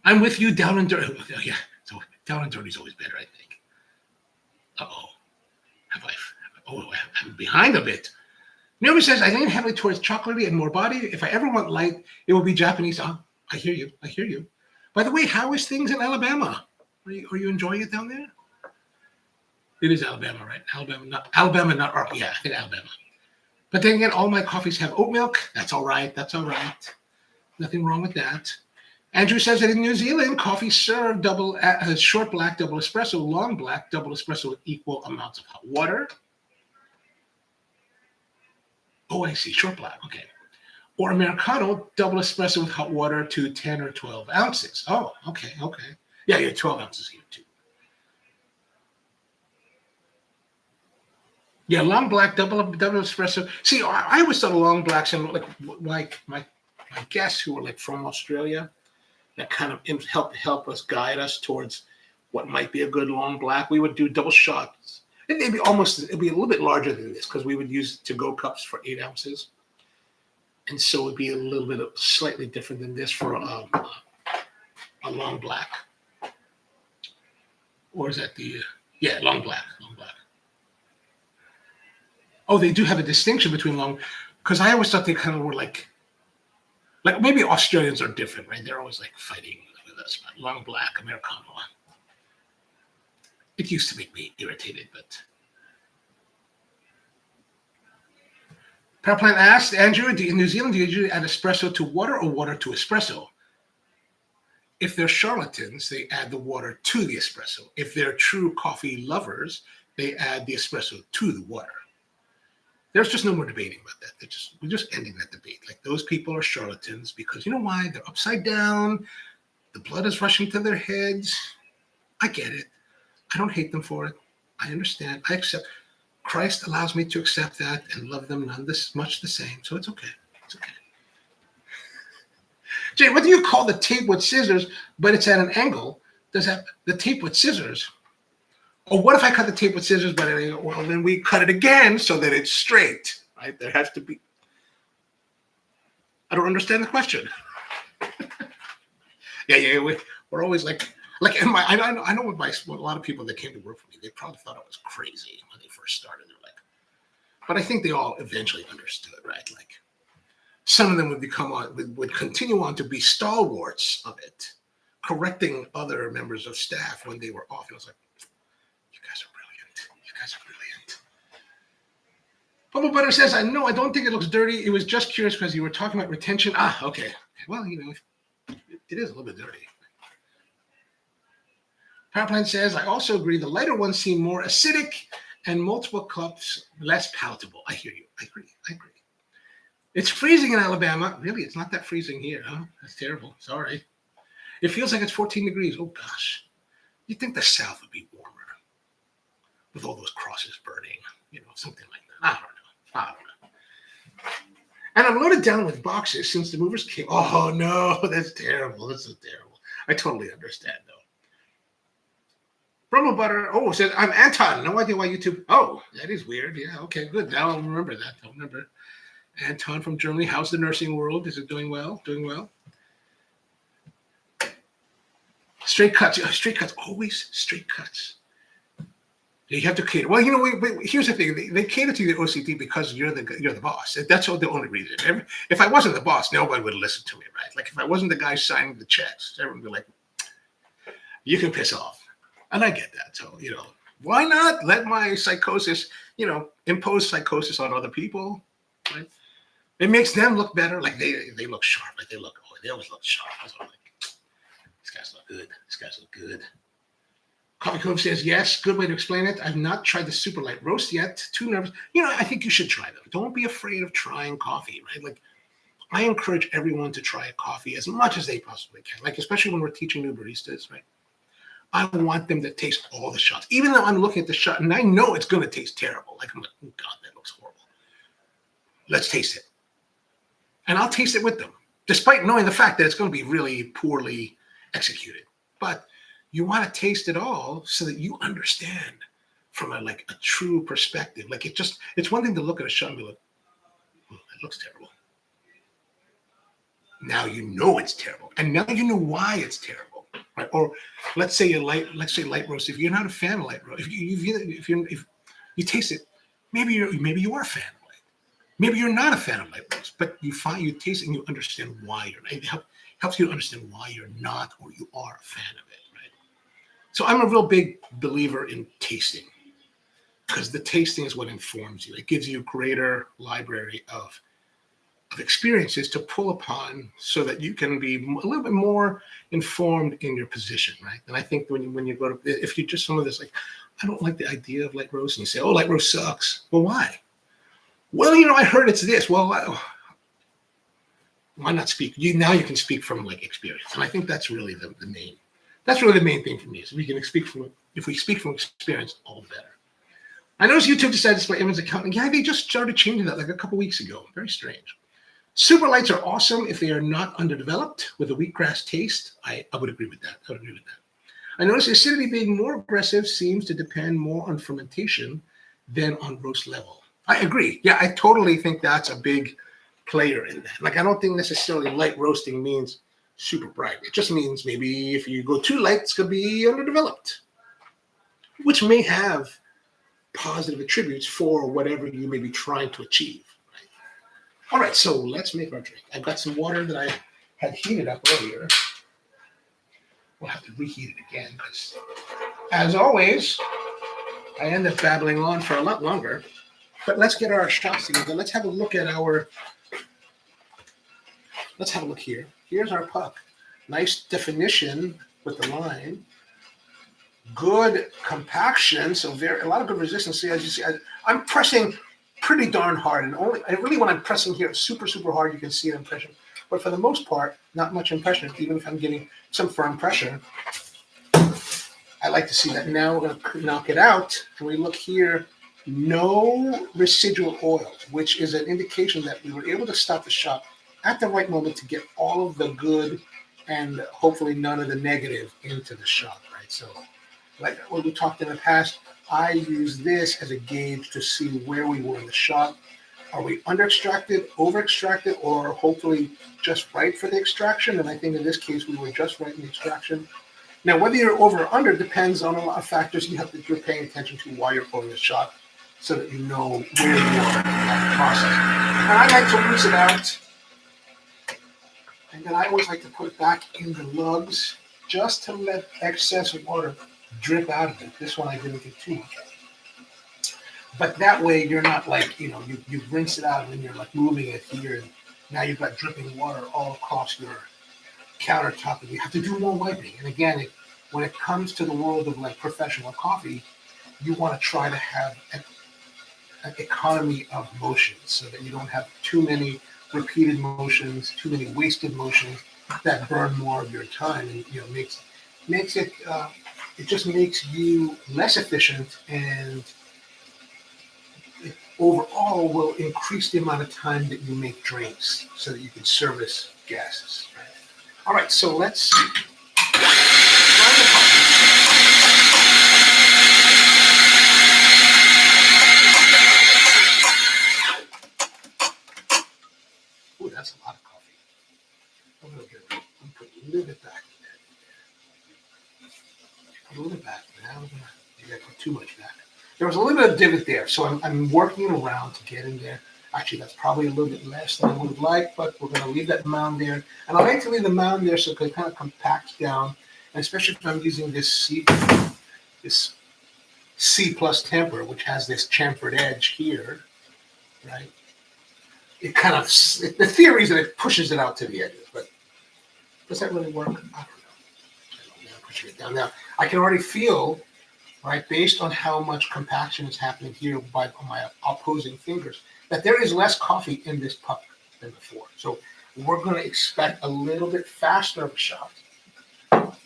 I'm with you, down and dirty. Oh, yeah, so down and dirty is always better, I think. Uh-oh. Have I Oh, I'm behind a bit. Naomi says, I lean heavily towards chocolatey and more body. If I ever want light, it will be Japanese. Oh, I hear you. I hear you. By the way, how is things in Alabama? Are you enjoying it down there? It is Alabama, right? Alabama, not yeah, I think Alabama. But then again, all my coffees have oat milk. That's all right. That's all right. Nothing wrong with that. Andrew says that in New Zealand, coffee served short black double espresso, long black double espresso with equal amounts of hot water. Oh, I see. Short black. Okay. Or Americano, double espresso with hot water to 10 or 12 ounces. Oh, okay. Okay. Yeah, 12 ounces here too. Yeah, long black, double espresso. See, I always thought of long blacks and like my guests who were like from Australia that kind of help us guide us towards what might be a good long black. We would do double shots. It'd be a little bit larger than this because we would use to-go cups for 8 ounces. And so it'd be a little bit slightly different than this for a long black. Or is that long black. Oh, they do have a distinction between long, because I always thought they kind of were like maybe Australians are different, right? They're always like fighting with us. But long black, Americano. It used to make me irritated, but. Powerplant asked, Andrew, in New Zealand, do you usually add espresso to water or water to espresso? If they're charlatans, they add the water to the espresso. If they're true coffee lovers, they add the espresso to the water. There's just no more debating about that. We're just ending that debate. Like, those people are charlatans because you know why? They're upside down. The blood is rushing to their heads. I get it. I don't hate them for it. I understand. I accept. Christ allows me to accept that and love them none this much the same. So it's okay. It's okay. Jay, what do you call the tape with scissors, but it's at an angle? Does that the tape with scissors? Or what if I cut the tape with scissors, but then we cut it again so that it's straight, right? There has to be. I don't understand the question. Yeah. We're always like I know with a lot of people that came to work for me, they probably thought I was crazy when they first started. They're like, but I think they all eventually understood, right? Like, some of them would continue on to be stalwarts of it, correcting other members of staff when they were off. And I was like, you guys are brilliant. Bubble Butter says, I don't think it looks dirty. It was just curious because you were talking about retention. Okay. Well, it is a little bit dirty. Powerplant says, I also agree. The lighter ones seem more acidic and multiple cups less palatable. I hear you. I agree. It's freezing in Alabama. Really, it's not that freezing here, huh? That's terrible. Sorry. It feels like it's 14 degrees. Oh, gosh. You'd think the South would be warmer with all those crosses burning, something like that. I don't know. And I'm loaded down with boxes since the movers came. Oh, no, that's terrible. This is terrible. I totally understand, though. Promo Butter, said, I'm Anton. No idea why YouTube. Oh, that is weird. Yeah, okay, good. Now I'll remember that. I'll remember. Anton from Germany. How's the nursing world? Is it doing well? Straight cuts. Always straight cuts. You have to cater. Well, here's the thing. They cater to your OCD because you're the boss. That's the only reason. If I wasn't the boss, nobody would listen to me, right? Like, if I wasn't the guy signing the checks, everyone would be like, you can piss off. And I get that. So, why not let my psychosis, impose psychosis on other people, right? It makes them look better. Like, they look sharp. Like, they always look sharp. So I'm like, these guys look good. Coffee Cove says, yes, good way to explain it. I've not tried the super light roast yet. Too nervous. I think you should try them. Don't be afraid of trying coffee, right? Like, I encourage everyone to try a coffee as much as they possibly can. Like, especially when we're teaching new baristas, right? I want them to taste all the shots, even though I'm looking at the shot and I know it's going to taste terrible. Like, I'm like, oh God, that looks horrible. Let's taste it. And I'll taste it with them, despite knowing the fact that it's going to be really poorly executed. But you want to taste it all so that you understand from a true perspective. Like, it's one thing to look at a shot and be like, oh, that looks terrible. Now you know it's terrible. And now you know why it's terrible. Right? Or let's say light roast. If you're not a fan of light roast, if you taste it, Maybe you are a fan of light. Maybe you're not a fan of light roast, but you taste it and you understand why you're not. It helps you to understand why you're not or you are a fan of it, right? So I'm a real big believer in tasting because the tasting is what informs you. It gives you a greater library of experiences to pull upon so that you can be a little bit more informed in your position, right? And I think when you go to, if you just some of this, like, I don't like the idea of light roast, and you say, oh, light roast sucks. Well, why? Well, I heard it's this. Well, why not speak? Now you can speak from like experience. And I think that's really the main thing for me is if we speak from experience, all the better. I noticed YouTube decided to display Evan's account. Yeah, they just started changing that like a couple weeks ago. Very strange. Super lights are awesome if they are not underdeveloped with a wheatgrass taste. I would agree with that. I noticed acidity being more aggressive seems to depend more on fermentation than on roast level. I agree. Yeah, I totally think that's a big player in that. Like, I don't think necessarily light roasting means super bright. It just means maybe if you go too light, it's going to be underdeveloped, which may have positive attributes for whatever you may be trying to achieve. All right, so let's make our drink. I've got some water that I had heated up earlier. We'll have to reheat it again because, as always, I end up babbling on for a lot longer. But let's get our shots together. Let's have a look here. Here's our puck. Nice definition with the line. Good compaction, so a lot of good resistance. See, as you see, I'm pressing pretty darn hard, and really when I'm pressing here super hard, you can see an impression. But for the most part, not much impression. Even if I'm getting some firm pressure, I like to see that. Now we're going to knock it out. And we look here, no residual oil, which is an indication that we were able to stop the shot at the right moment to get all of the good and hopefully none of the negative into the shot, right? So, like what we talked in the past, I use this as a gauge to see where we were in the shot. Are we under-extracted, over-extracted, or hopefully just right for the extraction? And I think in this case, we were just right in the extraction. Now, whether you're over or under depends on a lot of factors you're paying attention to while you're pulling the shot so that you know where you are in that process. And I like to rinse it out. And then I always like to put it back in the lugs just to let excess water drip out of it. This one I didn't get too much of. But that way you're not like, you rinse it out and you're like moving it here. And now you've got dripping water all across your countertop and you have to do more wiping. And again, when it comes to the world of like professional coffee, you want to try to have an economy of motions so that you don't have too many repeated motions, too many wasted motions that burn more of your time and makes it it just makes you less efficient and it overall will increase the amount of time that you make drinks so that you can service guests. Right? All right, so let's grind the coffee. Ooh, that's a lot of coffee. I'm putting a little bit back. A little bit back. Now maybe I put too much back. There was a little bit of divot there, so I'm working around to get in there. Actually, that's probably a little bit less than I would like, but we're going to leave that mound there. And I like to leave the mound there so it can kind of compact down, and especially if I'm using this C plus temper, which has this chamfered edge here, right? It kind of, the theory is that it pushes it out to the edges, but does that really work? I don't know. Pushing it down. Now, I can already feel, right, based on how much compaction is happening here by my opposing fingers, that there is less coffee in this puck than before. So we're going to expect a little bit faster of a shot. Wipe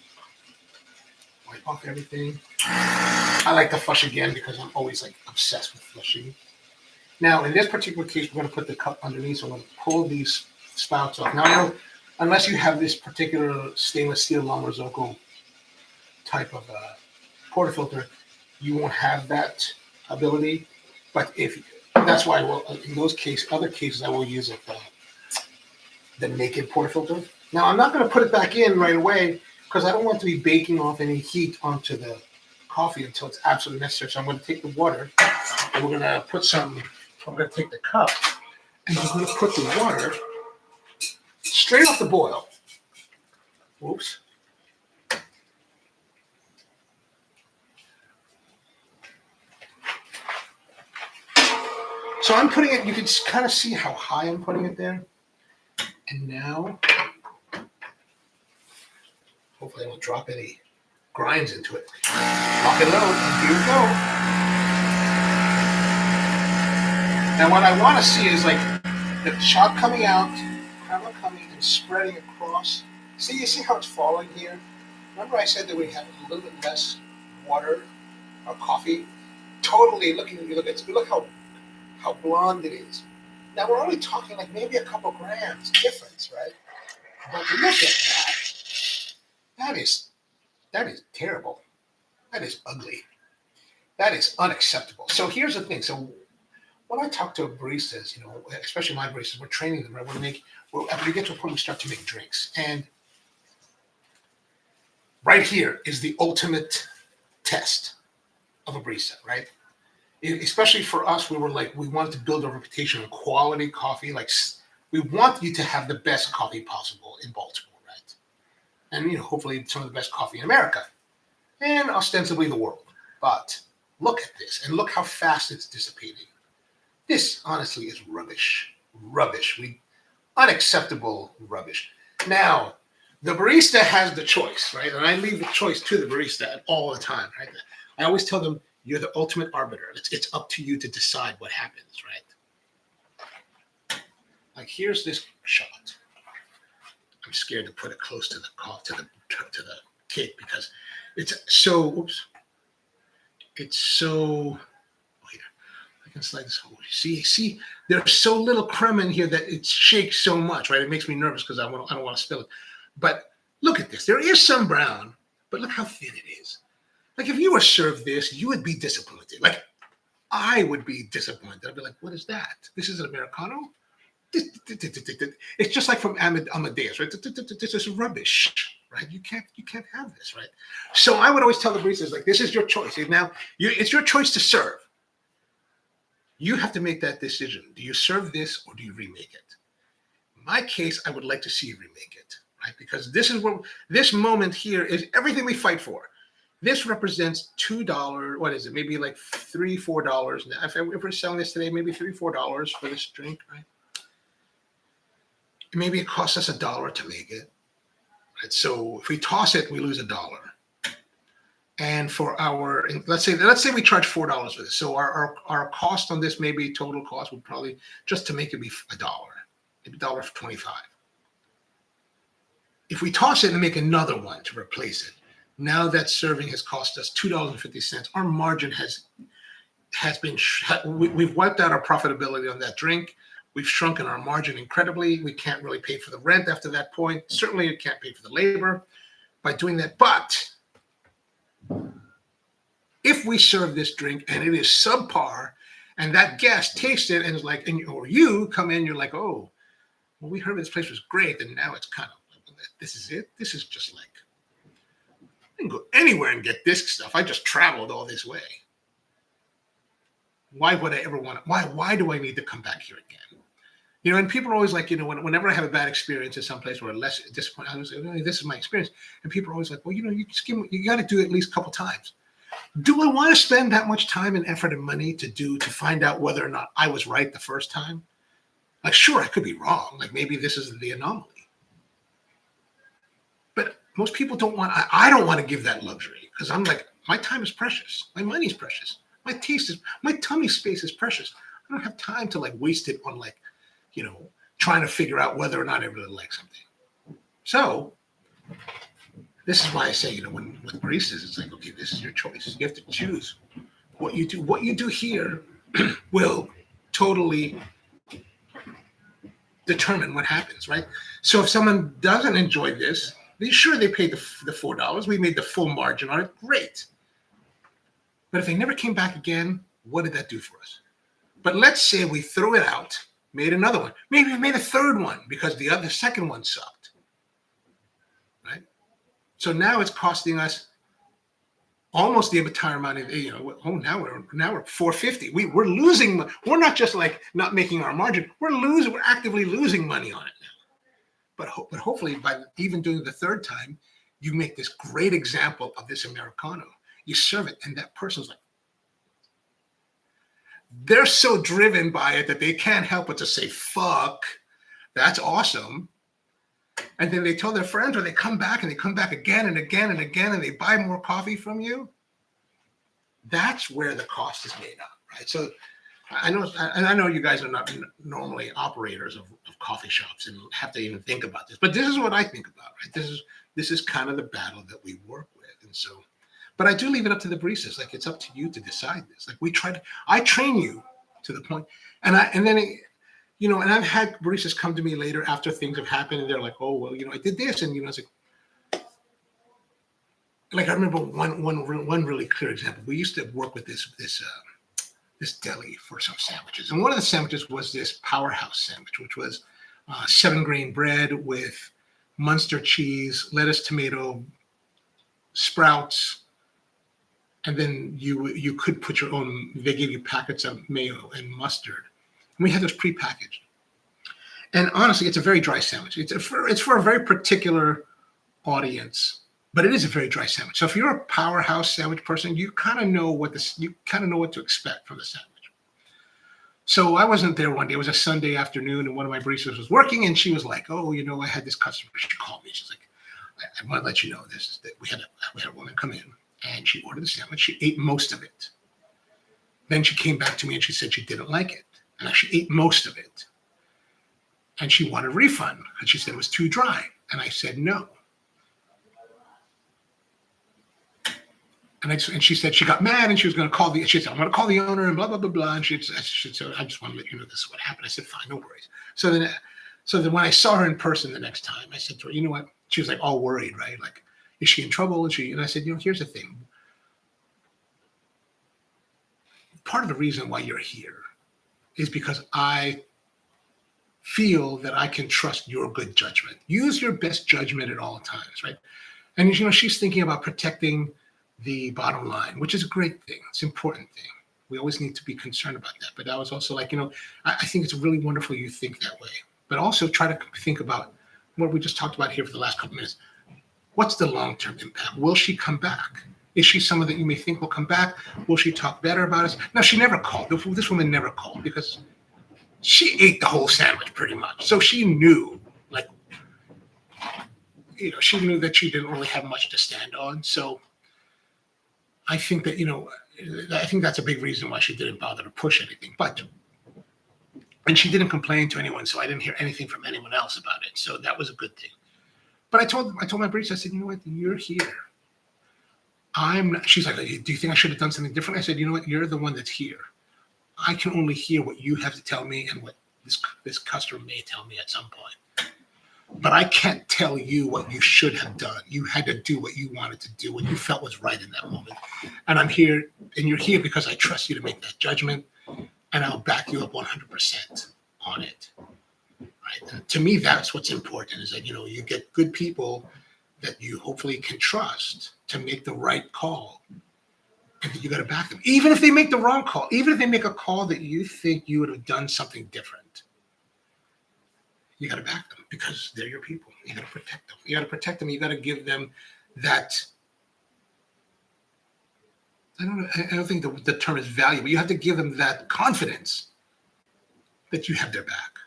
off everything. I like to flush again because I'm always like obsessed with flushing. Now, in this particular case, we're going to put the cup underneath, so I'm going to pull these spouts off. Now, I know, unless you have this particular stainless steel long Rosocco type of portafilter, you won't have that ability. But that's why, in those other cases, I will use the naked portafilter. Now, I'm not going to put it back in right away because I don't want to be baking off any heat onto the coffee until it's absolutely necessary. So I'm going to take the water and we're going to put some, I'm going to take the cup and I'm going to put the water straight off the boil. Oops. So I'm putting it, you can kind of see how high I'm putting it there. And now, hopefully I won't drop any grinds into it. Lock and load, and here we go. Now what I want to see is like the shot coming out, caramel coming and spreading across. See, you see how it's falling here? Remember I said that we have a little bit less water or coffee? Totally, look how blonde it is. Now we're only talking like maybe a couple grams difference, right? But look at that. That is terrible. That is ugly. That is unacceptable. So here's the thing. So when I talk to baristas, especially my baristas, we're training them, right? After we get to a point, we start to make drinks. And right here is the ultimate test of a barista, right? Especially for us, we wanted to build a reputation of quality coffee. Like, we want you to have the best coffee possible in Baltimore, right? And, hopefully some of the best coffee in America and ostensibly the world. But look at this and look how fast it's dissipating. This honestly is rubbish. Unacceptable rubbish. Now, the barista has the choice, right? And I leave the choice to the barista all the time, right? I always tell them, you're the ultimate arbiter. It's up to you to decide what happens, right? Like, here's this shot. I'm scared to put it close to the cake because it's so. Oops. It's so. Oh, here, I can slide this. See, there's so little creme in here that it shakes so much, right? It makes me nervous because I don't want to spill it. But look at this. There is some brown, but look how thin it is. Like, if you were served this, you would be disappointed. Like, I would be disappointed. I'd be like, what is that? This is an Americano? It's just like from Amadeus, right? This is rubbish, right? You can't have this, right? So I would always tell the baristas, like, this is your choice. Now, it's your choice to serve. You have to make that decision. Do you serve this or do you remake it? In my case, I would like to see you remake it, right? Because this moment here is everything we fight for. This represents $2. What is it? Maybe like $3, $4. Now, if we're selling this today, maybe $3, $4 for this drink, right? Maybe it costs us $1 to make it. Right? So if we toss it, we lose $1. And for let's say we charge $4 for this. So our cost on this, maybe total cost would probably just to make it be $1, maybe $1.25. If we toss it and make another one to replace it, now that serving has cost us $2.50. Our margin has been, we've wiped out our profitability on that drink. We've shrunken our margin incredibly. We can't really pay for the rent after that point. Certainly, you can't pay for the labor by doing that. But if we serve this drink and it is subpar, and that guest tastes it and is like, or you come in, you're like, oh, well, we heard this place was great, and now it's kind of, this is it. This is just like, I can go anywhere and get this stuff. I just traveled all this way. Why would I ever want to? Why do I need to come back here again? And people are always like, whenever I have a bad experience at some place or less disappointed, I was like, this is my experience. And people are always like, well, you got to do it at least a couple times. Do I want to spend that much time and effort and money to find out whether or not I was right the first time? Like, sure, I could be wrong. Like, maybe this is the anomaly. But most people don't want, I don't want to give that luxury because I'm like, my time is precious. My money is precious. My tummy space is precious. I don't have time to like waste it on like, trying to figure out whether or not I really like something. So this is why I say, with baristas, it's like, okay, this is your choice. You have to choose what you do. What you do here will totally determine what happens, right? So if someone doesn't enjoy this, they paid the $4. We made the full margin on it. Great. But if they never came back again, what did that do for us? But let's say we threw it out, made another one. Maybe we made a third one because the second one sucked, right? So now it's costing us almost the entire amount of, oh, now we're 450. We're losing. We're not just like not making our margin. We're actively losing money on it now. But hopefully by even doing the third time, you make this great example of this Americano. You serve it, and that person's like, they're so driven by it that they can't help but to say, fuck, that's awesome. And then they tell their friends, or they come back and they come back again and again and again, and they buy more coffee from you. That's where the cost is made up, right? So I know you guys are not normally operators of coffee shops and have to even think about this, but this is what I think about, right? This is kind of the battle that we work with. And so, but I do leave it up to the baristas. Like, it's up to you to decide this. Like, I train you to the point, and I've had baristas come to me later after things have happened, and they're like, oh, well, I did this, and I was like I remember one really clear example. We used to work with this deli for some sandwiches, and one of the sandwiches was this powerhouse sandwich, which was 7-grain bread with Munster cheese, lettuce, tomato, sprouts, and then you could put your own. They gave you packets of mayo and mustard, and we had those prepackaged. And honestly, it's a very dry sandwich. It's for a very particular audience, but it is a very dry sandwich. So if you're a powerhouse sandwich person, you kind of know what to expect from the sandwich. So I wasn't there one day. It was a Sunday afternoon, and one of my baristas was working, and she was like, "Oh, I had this customer." She called me. She's like, "I want to let you know this. That we had a woman come in, and she ordered the sandwich. She ate most of it. Then she came back to me, and she said she didn't like it, and she ate most of it, and she wanted a refund, and she said it was too dry, and I said no." And she said she got mad and she was going to call she said, "I'm going to call the owner," and blah, blah, blah, blah. And she said, "I just want to let you know this is what happened." I said, "Fine, no worries." So then when I saw her in person the next time, I said to her, "You know what?" She was like all worried, right? Like, is she in trouble? And I said, "Here's the thing. Part of the reason why you're here is because I feel that I can trust your good judgment. Use your best judgment at all times, right?" And she's thinking about protecting the bottom line, which is a great thing. It's an important thing. We always need to be concerned about that. But I was also like, I think it's really wonderful you think that way. But also try to think about what we just talked about here for the last couple minutes. What's the long-term impact? Will she come back? Is she someone that you may think will come back? Will she talk better about us? No, she never called. This woman never called because she ate the whole sandwich pretty much. So she knew, she knew that she didn't really have much to stand on. So I think that, I think that's a big reason why she didn't bother to push anything. And she didn't complain to anyone, so I didn't hear anything from anyone else about it. So that was a good thing. But I told my barista, I said, "You know what? You're here. I'm not." She's like, "Do you think I should have done something different?" I said, "You know what? You're the one that's here. I can only hear what you have to tell me and what this customer may tell me at some point. But I can't tell you what you should have done. You had to do what you wanted to do, what you felt was right in that moment. And I'm here, and you're here because I trust you to make that judgment, and I'll back you up 100% on it." Right? And to me, that's what's important, is that, you get good people that you hopefully can trust to make the right call. And you got to back them. Even if they make the wrong call, even if they make a call that you think you would have done something different, you got to back them because they're your people. You got to protect them. You got to give them that. I don't think the term is value, but you have to give them that confidence that you have their back.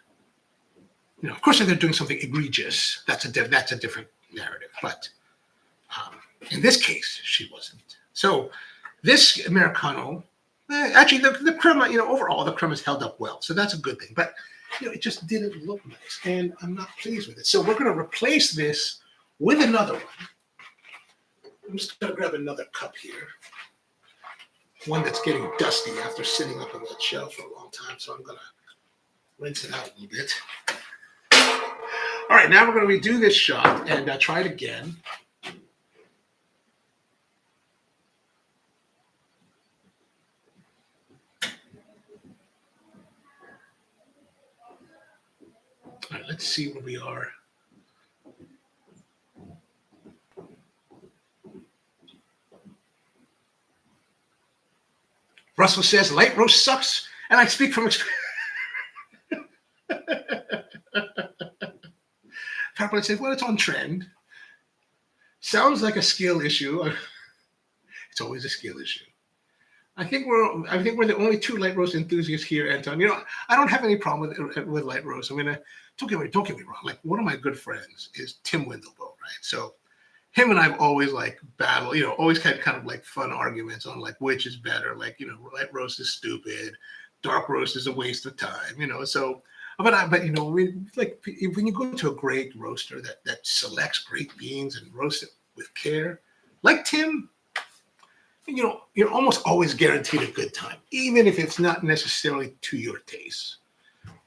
Of course, if they're doing something egregious, that's a different narrative. But in this case, she wasn't. So this Americano, actually, the creme, overall, the creme is held up well. So that's a good thing. But it just didn't look nice, and I'm not pleased with it. So we're going to replace this with another one. I'm just going to grab another cup here. One that's getting dusty after sitting up on that shelf for a long time. So I'm going to rinse it out a little bit. All right, now we're going to redo this shot and try it again. All right, let's see where we are. Russell says light roast sucks, and I speak from experience. PowerPoint says, well, it's on trend. Sounds like a skill issue. It's always a skill issue. I think we're the only two light roast enthusiasts here, Anton. You know, I don't have any problem with light roast. I mean, don't get me wrong. Like, one of my good friends is Tim Windlebow, right? So him and I've always like battled, you know, always had kind of like fun arguments on like which is better. Like, you know, light roast is stupid, dark roast is a waste of time, you know. So, but you know, like when you go to a great roaster that selects great beans and roasts it with care, like Tim, you know, you're almost always guaranteed a good time, even if it's not necessarily to your taste,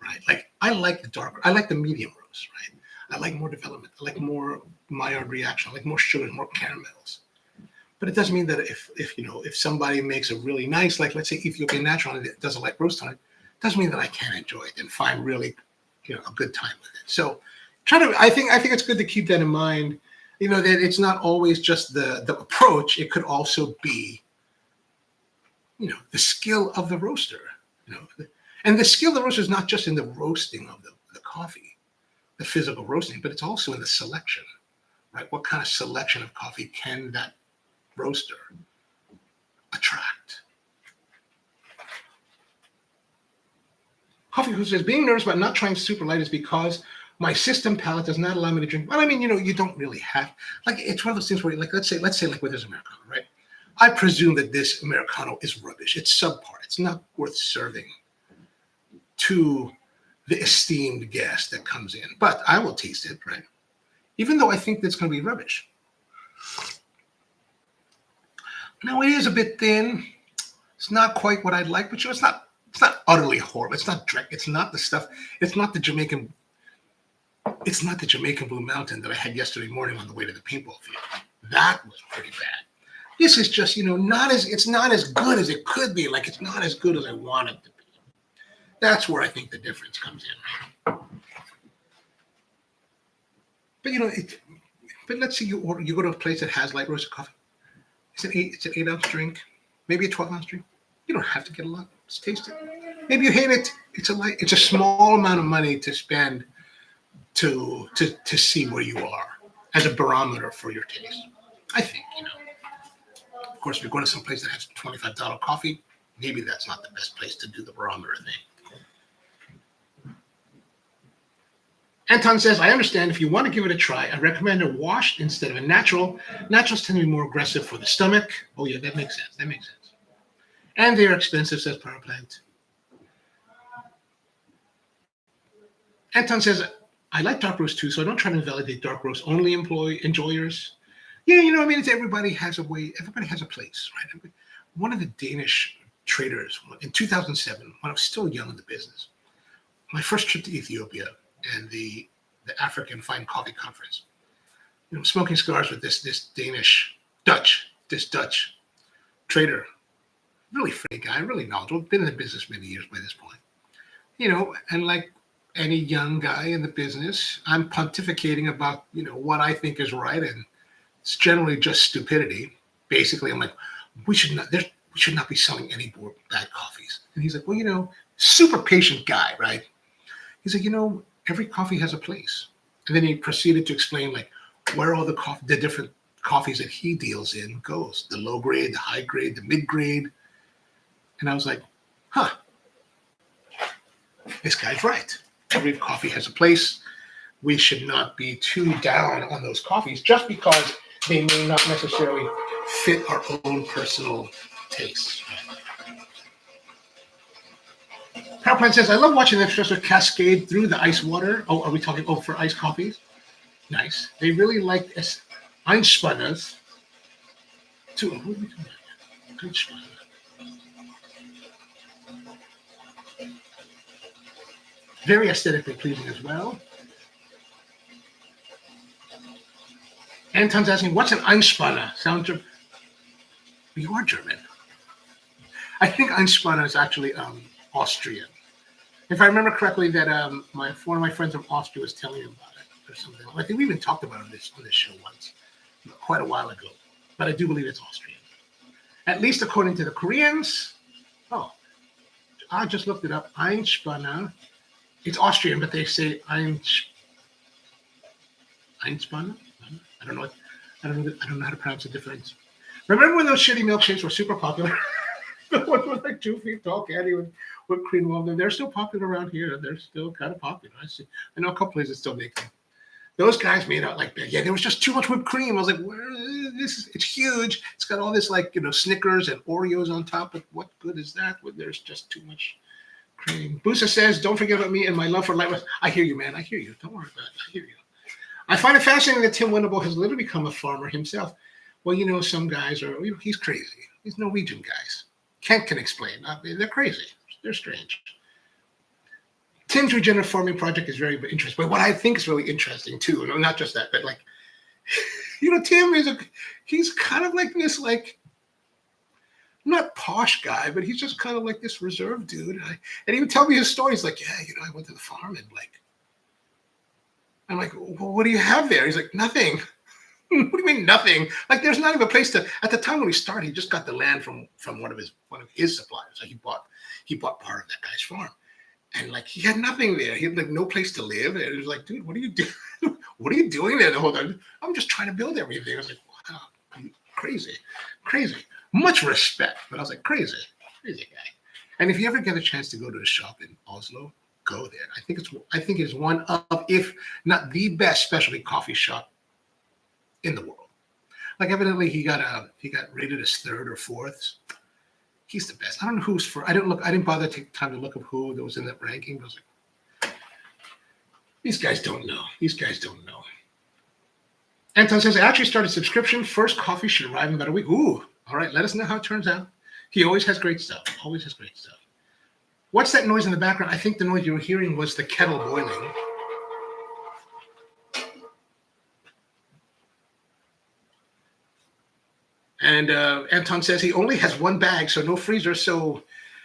right? Like I like the medium roast, right? I like more development. I like more Maillard reaction. I like more sugar, more caramels. But it doesn't mean that if somebody makes a really nice, like let's say Ethiopian natural and it doesn't like roast on it, doesn't mean that I can't enjoy it and find really, you know, a good time with it. So I think it's good to keep that in mind. You know, that it's not always just the approach. It could also be, you know, the skill of the roaster, you know, and the skill of the roaster is not just in the roasting of the coffee, the physical roasting, but it's also in the selection, right? What kind of selection of coffee can that roaster attract? Coffee who says, being nervous about not trying super light is because my system palate does not allow me to drink. Well, I mean, you know, you don't really have, like, it's one of those things where, like, let's say like with this Americano, right? I presume that this Americano is rubbish. It's subpar. It's not worth serving to the esteemed guest that comes in. But I will taste it, right? Even though I think that's going to be rubbish. Now, it is a bit thin. It's not quite what I'd like, but you know, it's not utterly horrible. It's not dreck. It's not the stuff. It's not the Jamaican Blue Mountain that I had yesterday morning on the way to the paintball field. That was pretty bad. This is just, you know, it's not as good as it could be. Like, it's not as good as I want it to be. That's where I think the difference comes in. But you know, but let's say you go to a place that has light roasted coffee. It's an 8-ounce drink, maybe a 12-ounce drink. You don't have to get a lot. Just taste it. Maybe you hate it. It's a small amount of money to spend to see where you are as a barometer for your taste. I think, you know. Of course, if you're going to some place that has $25 coffee, maybe that's not the best place to do the barometer thing. Anton says, I understand if you want to give it a try, I recommend a washed instead of a natural. Naturals tend to be more aggressive for the stomach. Oh, yeah, that makes sense. And they're expensive, says Power Plant. Anton says, I like dark roast too, so I don't try to invalidate dark roast only enjoyers. Yeah, you know, I mean, everybody has a place, right? One of the Danish traders in 2007, when I was still young in the business, my first trip to Ethiopia and the African Fine Coffee Conference, you know, smoking cigars with this Dutch trader, really funny guy, really knowledgeable, been in the business many years by this point, you know, and like any young guy in the business, I'm pontificating about, you know, what I think is right, and it's generally just stupidity. Basically, I'm like, we should not be selling any more bad coffees. And he's like, well, you know, super patient guy, right? He's like, you know, every coffee has a place. And then he proceeded to explain like where all the different coffees that he deals in goes, the low grade, the high grade, the mid grade. And I was like, huh, this guy's right. Every coffee has a place. We should not be too down on those coffees just because they may not necessarily fit our own personal tastes. PowerPoint says, I love watching the espresso cascade through the ice water. Oh, are we talking for iced coffees? Nice. They really like Einspanners too. What are we doing? Einspanner. Very aesthetically pleasing as well. Anton's asking, what's an Einspanner? You are German. I think Einspanner is actually Austrian. If I remember correctly, that one of my friends from Austria was telling me about it or something. I think we even talked about it on this show once, quite a while ago. But I do believe it's Austrian. At least according to the Koreans, Oh, I just looked it up. Einspanner. It's Austrian, but they say Einspanner. I don't know. I don't know how to pronounce the difference. Remember when those shitty milkshakes were super popular? The ones with like 2 feet tall candy with whipped cream on them. They're still popular around here. They're still kind of popular. I know a couple places still make them. Those guys made out like that. Yeah, there was just too much whipped cream. I was like, where is this? It's huge. It's got all this like Snickers and Oreos on top. But what good is that when there's just too much cream? Busa says, don't forget about me and my love for light. I hear you, man. I hear you. Don't worry about it. I hear you. I find it fascinating that Tim Winnable has literally become a farmer himself. Well, some guys are, he's crazy. These Norwegian guys. Kent can explain. They're crazy. They're strange. Tim's regenerative farming project is very interesting. But what I think is really interesting too, not just that, but like, Tim he's kind of like this, like, not posh guy, but he's just kind of like this reserved dude. And he would tell me his stories like, yeah, I went to the farm and like, I'm like, well, what do you have there? He's like, nothing. What do you mean nothing? Like, there's not even a place to. At the time when we started, he just got the land from one of his suppliers. Like, he bought part of that guy's farm, and like he had nothing there. He had like no place to live. And it was like, dude, what are you doing? What are you doing there the whole time? I'm just trying to build everything. I was like, wow, crazy. Much respect, but I was like, crazy guy. And if you ever get a chance to go to a shop in Oslo, go there. I think it's one of, if not the best specialty coffee shop in the world. Like, evidently he got rated as third or fourth. He's the best. I don't know who's for. I didn't bother to take time to look up who that was in that ranking. But I was like, these guys don't know. Anton says, I actually started subscription. First coffee should arrive in about a week. Ooh, all right. Let us know how it turns out. He always has great stuff. What's that noise in the background? I think the noise you were hearing was the kettle boiling. And Anton says he only has one bag, so no freezer, so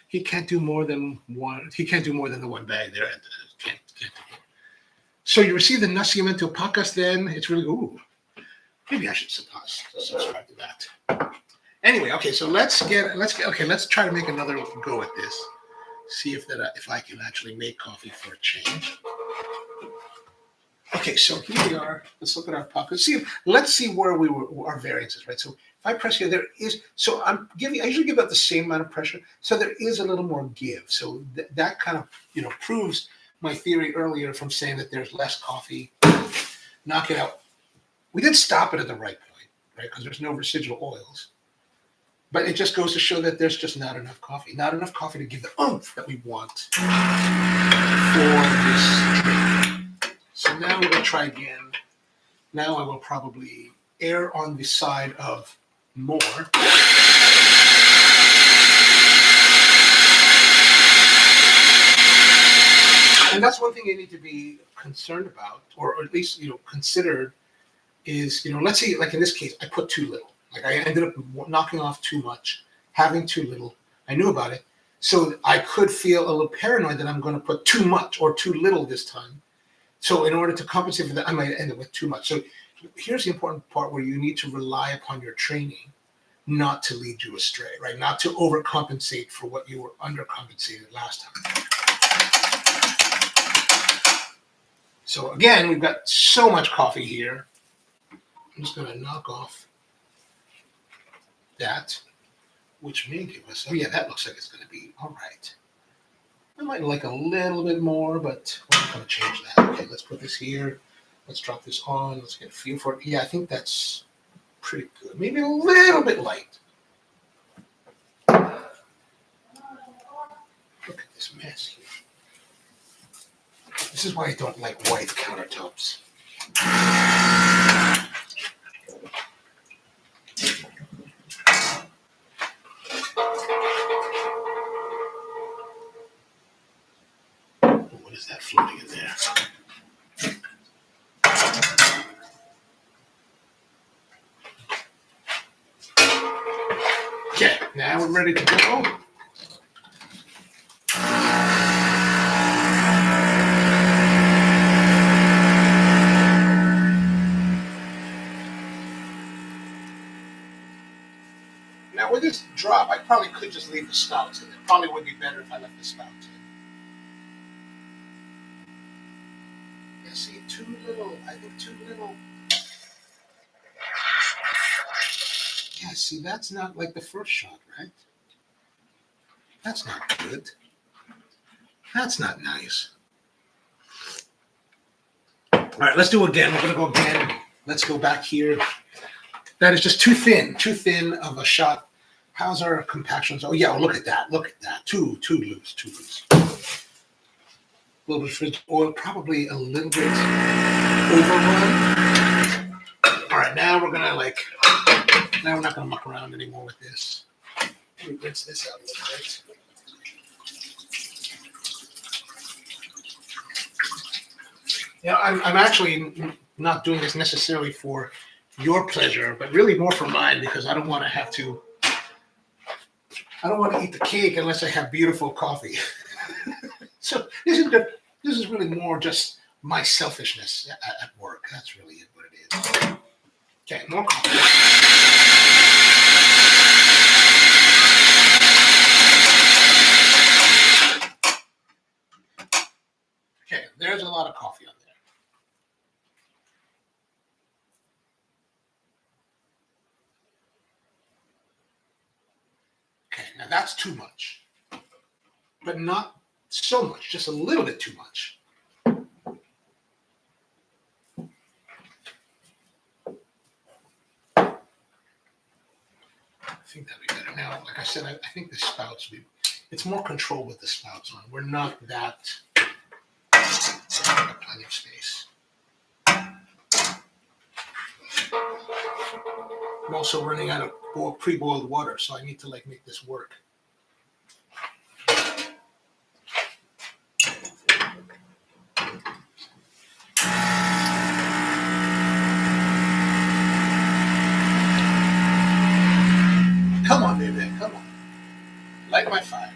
he can't do more than one. He can't do more than the one bag there. Can't do more. So you receive the Nacimiento Pacas then. It's really, maybe I should subscribe to that. Anyway, okay, so let's try to make another go at this. See if I can actually make coffee for a change. Okay, so here we are. Let's look at our pockets. Let's see where our variances, right? So if I press here, there is. So I usually give about the same amount of pressure. So there is a little more give. So that kind of proves my theory earlier from saying that there's less coffee. Knock it out. We did stop it at the right point, right? Because there's no residual oils. But it just goes to show that there's just not enough coffee. Not enough coffee to give the oomph that we want for this drink. So now we're going to try again. Now I will probably err on the side of more. And that's one thing you need to be concerned about, or at least considered, is let's see, like in this case, I put too little. Like I ended up knocking off too much, having too little. I knew about it, so I could feel a little paranoid that I'm going to put too much or too little this time. So in order to compensate for that, I might end up with too much. So here's the important part where you need to rely upon your training not to lead you astray, right? Not to overcompensate for what you were undercompensated last time. So again, we've got so much coffee here. I'm just going to knock off that, which may give us, that looks like it's going to be all right. I might like a little bit more, but we're not going to change that. Okay, let's put this here. Let's drop this on. Let's get a feel for it. Yeah, I think that's pretty good. Maybe a little bit light. Look at this mess here. This is why I don't like white countertops. What is that floating in there? Okay, now we're ready to go. Now with this drop, I probably could just leave the spouts in there. Probably would be better if I left the spouts in. Yeah, see, too little. I think too little. Yeah, see, that's not like the first shot, right? That's not good. That's not nice. All right, let's do it again. We're going to go again. Let's go back here. That is just too thin of a shot. How's our compactions? Oh, yeah, well, look at that. Look at that. Too loose. A little bit of oil, probably a little bit overrun. All right, now we're going to now we're not going to muck around anymore with this. Let me rinse this out a little bit. Yeah, I'm actually not doing this necessarily for your pleasure, but really more for mine, because I don't want to eat the cake unless I have beautiful coffee. So this is really more just my selfishness at work. That's really what it is. Okay, more coffee. Okay, there's a lot of coffee on there. Okay, now that's too much, but not so much, just a little bit too much. I think that'd be better. Now, like I said, I think the spouts, it's more control with the spouts on. We're not that, plenty of space. I'm also running out of pre-boiled water, so I need to make this work. Come on, baby, come on. Light my fire.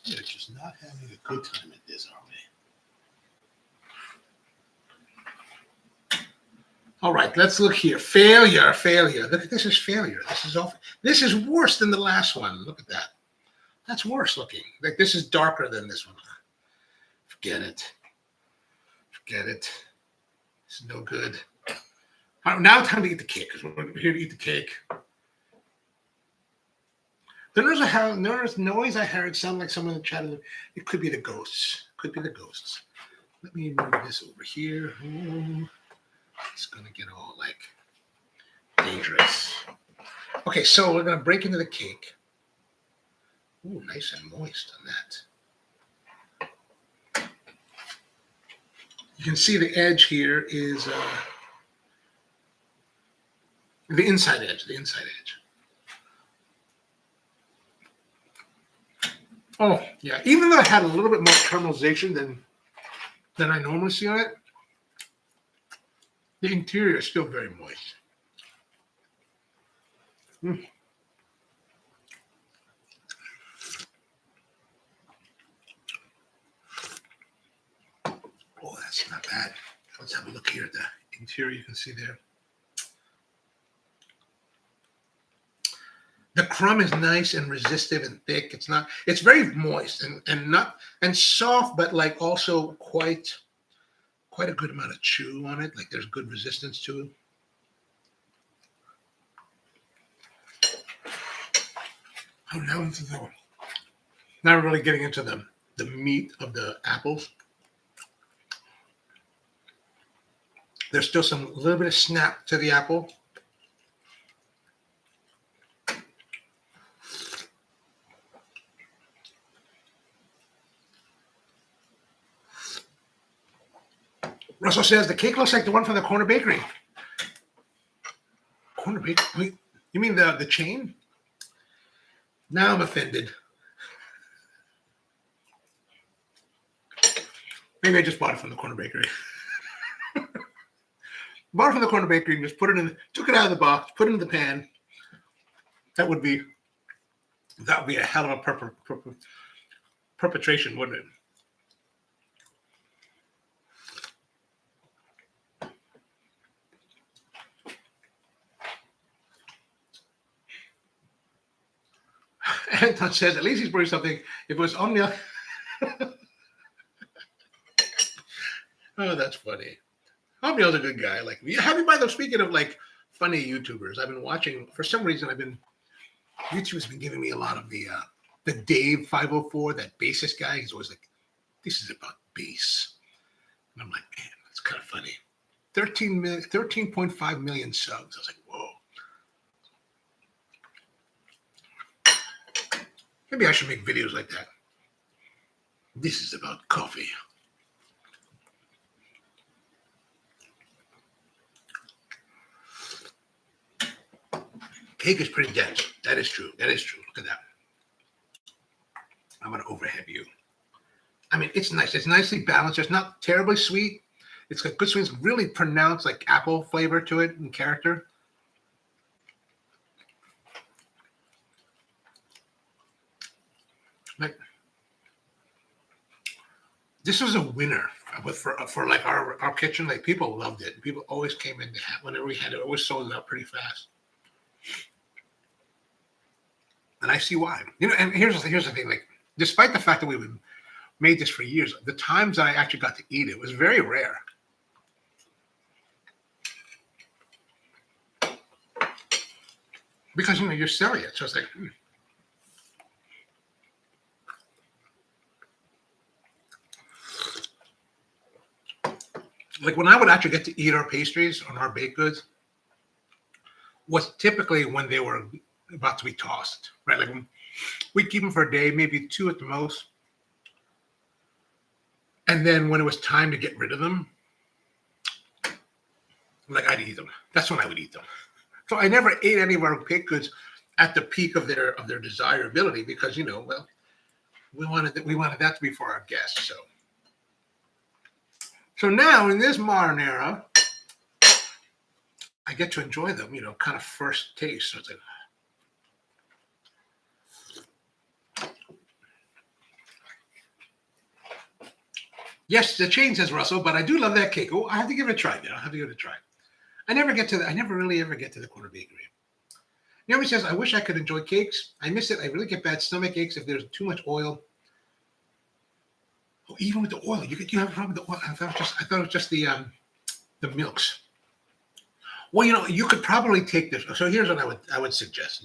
We're just not having a good time at this, are we? All right, let's look here. Failure. Look at this is failure. This is awful. This is worse than the last one. Look at that. That's worse looking. This is darker than this one. Forget it. It's no good. All right, now it's time to eat the cake, because we're here to eat the cake. There's a noise I heard. Sound like someone chatted. It could be the ghosts. Let me move this over here. Ooh, it's gonna get all dangerous. Okay, so we're gonna break into the cake. Ooh, nice and moist on that. You can see the edge here is the inside edge. Oh, yeah. Even though it had a little bit more caramelization than I normally see on it, the interior is still very moist. Oh, that's not bad. Let's have a look here at the interior. You can see there. The crumb is nice and resistive and thick. It's very moist and soft, but also quite a good amount of chew on it. There's good resistance to it. Oh, now we're really getting into the meat of the apples. There's still a little bit of snap to the apple. Russell says the cake looks like the one from the corner bakery. Corner bakery? Wait, you mean the chain? Now I'm offended. Maybe I just bought it from the corner bakery. Bought it from the corner bakery and just took it out of the box, put it in the pan. That would be a hell of a perpetration, wouldn't it? Anton says, at least he's bringing something. If it was Omnia. Oh, that's funny. Omniel's a good guy. Like, have you, by the way, speaking of like funny YouTubers, I've been watching, for some reason, YouTube's been giving me a lot of the Dave 504, that bassist guy. He's always like, this is about bass. And I'm like, man, that's kind of funny. 13.5 million subs. I was like, whoa. Maybe I should make videos like that. This is about coffee. Cake is pretty dense. That is true. That is true. Look at that. I'm going to overhead you. I mean, it's nice. It's nicely balanced. It's not terribly sweet. It's got good sweet. It's really pronounced like apple flavor to it and character. Like, this was a winner for like our kitchen. Like, people loved it. People always came in to have, whenever we had it, always sold it out pretty fast. And I see why. You know, and here's the thing. Like, despite the fact that we made this for years, the times I actually got to eat it was very rare. Because, you know, you're selling it. So it's like, Like, when I would actually get to eat our pastries on our baked goods was typically when they were about to be tossed, right? Like, we'd keep them for a day, maybe 2 at the most. And then when it was time to get rid of them, like, I'd eat them. That's when I would eat them. So I never ate any of our baked goods at the peak of their desirability because, you know, well, we wanted that to be for our guests. So now in this modern era, I get to enjoy them, you know, kind of first taste. So it's like, yes, the chain says Russell, but I do love that cake. Oh, I have to give it a try now. I never really ever get to the corner bakery. Naomi says, I wish I could enjoy cakes. I miss it. I really get bad stomach aches if there's too much oil. Oh, even with the oil, you have a problem with the oil. I thought it was just the milks. Well, you know, you could probably take this. So here's what I would suggest.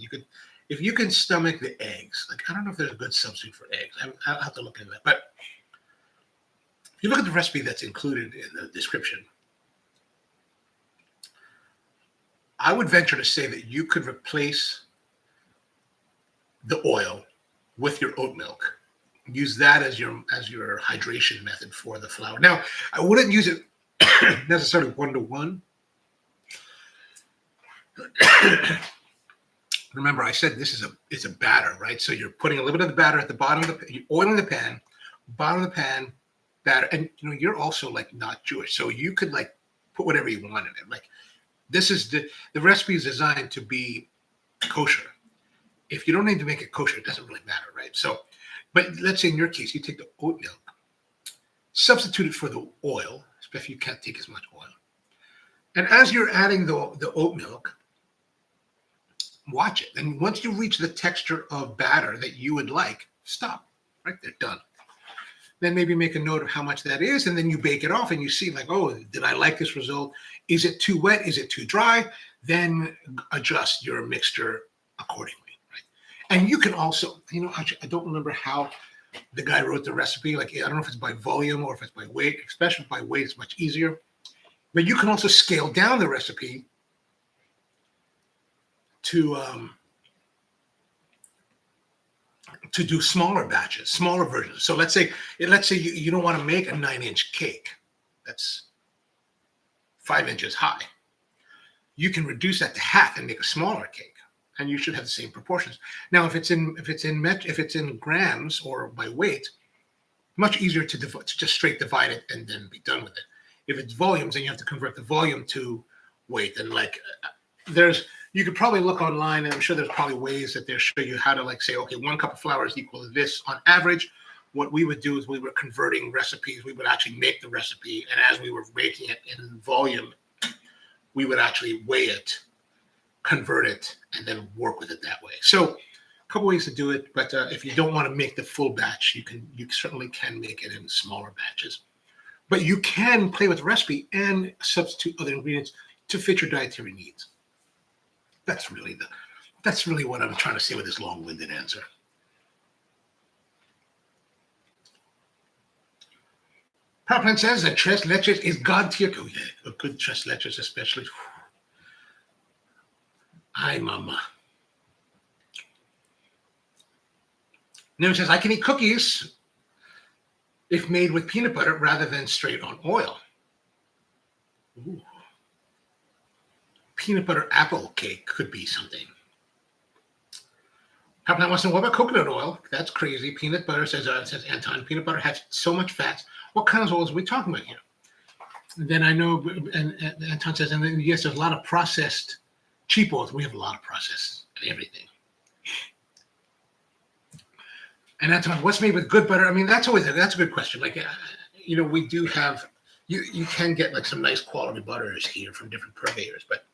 If you can stomach the eggs. Like, I don't know if there's a good substitute for eggs. I'll have to look into that. But if you look at the recipe that's included in the description, I would venture to say that you could replace the oil with your oat milk. Use that as your hydration method for the flour. Now, I wouldn't use it necessarily 1-to-1. Remember, I said it's a batter, right? So you're putting a little bit of the batter at the bottom of you're oiling the pan, bottom of the pan, batter, and you know, you're also like not Jewish, so you could like put whatever you want in it. Like, this is the recipe is designed to be kosher. If you don't need to make it kosher, it doesn't really matter, right? So, but let's say in your case, you take the oat milk, substitute it for the oil, especially if you can't take as much oil. And as you're adding the oat milk, watch it. And once you reach the texture of batter that you would like, stop. Right there, done. Then maybe make a note of how much that is, and then you bake it off and you see like, oh, did I like this result? Is it too wet? Is it too dry? Then adjust your mixture accordingly, right? And you can also, you know, I don't remember how the guy wrote the recipe. Like, I don't know if it's by volume or if it's by weight. Especially by weight, it's much easier. But you can also scale down the recipe to do smaller batches, smaller versions. So let's say you don't want to make a 9-inch cake that's 5 inches high. You can reduce that to half and make a smaller cake, and you should have the same proportions. Now, if it's in grams or by weight, much easier to just straight divide it and then be done with it. If it's volumes, then you have to convert the volume to weight. And like, you could probably look online, and I'm sure there's probably ways that they show you how to like say, okay, 1 cup of flour is equal to this on average, what we would do is we were converting recipes. We would actually make the recipe, and as we were making it in volume, we would actually weigh it, convert it, and then work with it that way. So a couple ways to do it, but if you don't want to make the full batch, you certainly can make it in smaller batches. But you can play with the recipe and substitute other ingredients to fit your dietary needs. That's really what I'm trying to say with this long-winded answer. Power Plant says that tres leches is God tier. Oh yeah, a good tres leches especially. Ay, mama. Now it says I can eat cookies if made with peanut butter rather than straight on oil. Ooh. Peanut butter apple cake could be something. Power Plant wants to know, what about coconut oil? That's crazy. Peanut butter, says Anton. Peanut butter has so much fats. What kind of oils are we talking about here? And then I know, and Anton says, and then yes, there's a lot of processed cheap oils. We have a lot of processed everything. And Anton, what's made with good butter? I mean, that's a good question. Like, we do have, you can get like some nice quality butters here from different purveyors, but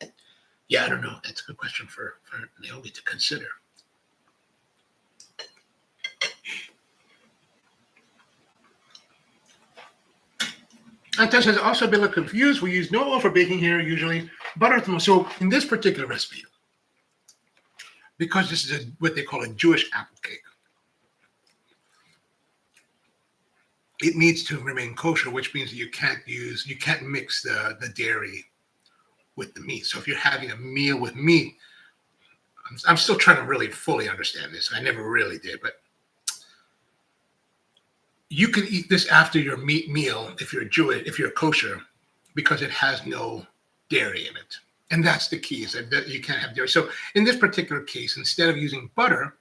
yeah, I don't know. That's a good question for Naomi to consider. Anton says, also a bit confused. We use no oil for baking here, usually butter at the most. So in this particular recipe, because this is what they call a Jewish apple cake, it needs to remain kosher, which means that you can't mix the dairy with the meat. So if you're having a meal with meat, I'm still trying to really fully understand this. I never really did, but you can eat this after your meat meal if you're Jewish, if you're kosher, because it has no dairy in it. And that's the key, is that you can't have dairy. So in this particular case, instead of using butter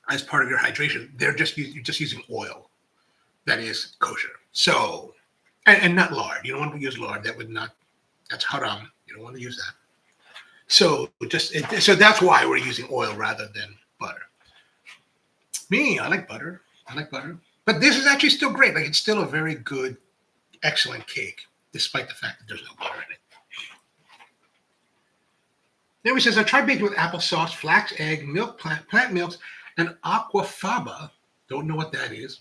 as part of your hydration, you're just using oil that is kosher. So, and not lard. You don't want to use lard. That's haram. You don't want to use that. So so that's why we're using oil rather than butter. Me, I like butter. But this is actually still great. Like, it's still a very good, excellent cake, despite the fact that there's no butter in it. Then he says, I tried baking with applesauce, flax, egg, milk, plant milks, and aquafaba. Don't know what that is.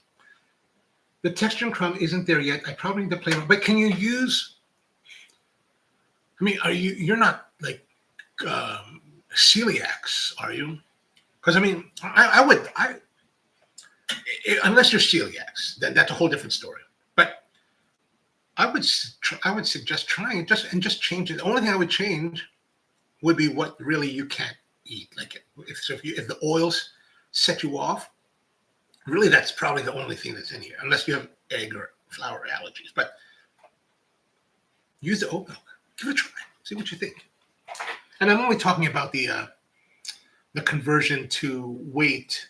The texture and crumb isn't there yet. I probably need to play with it. But can you use, you're not like celiacs, are you? Because I would unless you're celiacs, then that's a whole different story. But I would suggest trying it just change it. The only thing I would change would be what really you can't eat. Like if the oils set you off, really that's probably the only thing that's in here, unless you have egg or flour allergies. But use the oat milk. Give it a try. See what you think. And I'm only talking about the conversion to weight.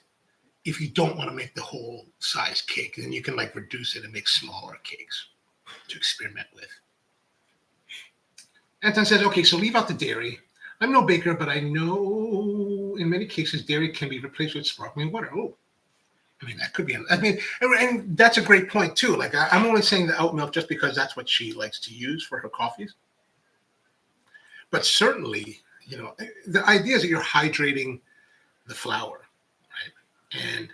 If you don't want to make the whole size cake, then you can like reduce it and make smaller cakes to experiment with. Anton says, okay, so leave out the dairy. I'm no baker, but I know in many cases dairy can be replaced with sparkling water. Oh, that could be. And that's a great point too. Like I'm only saying the oat milk just because that's what she likes to use for her coffees. But certainly, the idea is that you're hydrating the flour. And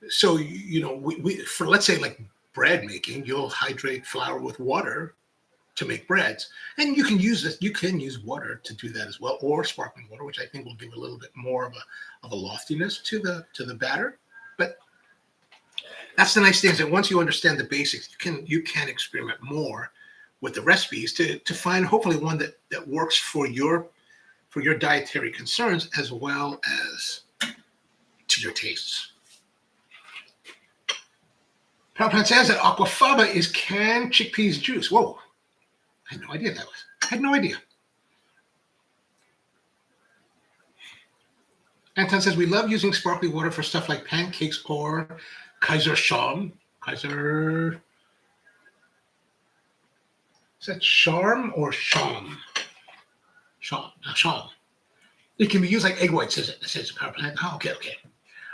so, we for let's say like bread making, you'll hydrate flour with water to make breads, and you can use this. You can use water to do that as well, or sparkling water, which I think will give a little bit more of a loftiness to the batter. But that's the nice thing, is that once you understand the basics, you can experiment more with the recipes to find hopefully one that works for your dietary concerns as well as to your tastes. Power Plant says that aquafaba is canned chickpeas juice. Whoa, I had no idea that was. I had no idea. Anton says, we love using sparkling water for stuff like pancakes or Kaiser Charm. Kaiser, is that Charm or Sham? Sham. It can be used like egg whites, says Power Plant. Oh, okay.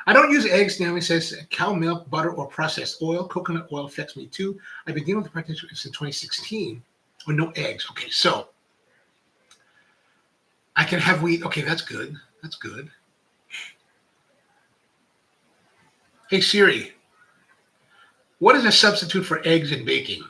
I don't use eggs. Naomi says cow milk, butter, or processed oil. Coconut oil affects me too. I've been dealing with the practitioner since 2016. Oh, no eggs. Okay, so I can have wheat. Okay, that's good. That's good. Hey Siri, what is a substitute for eggs in baking?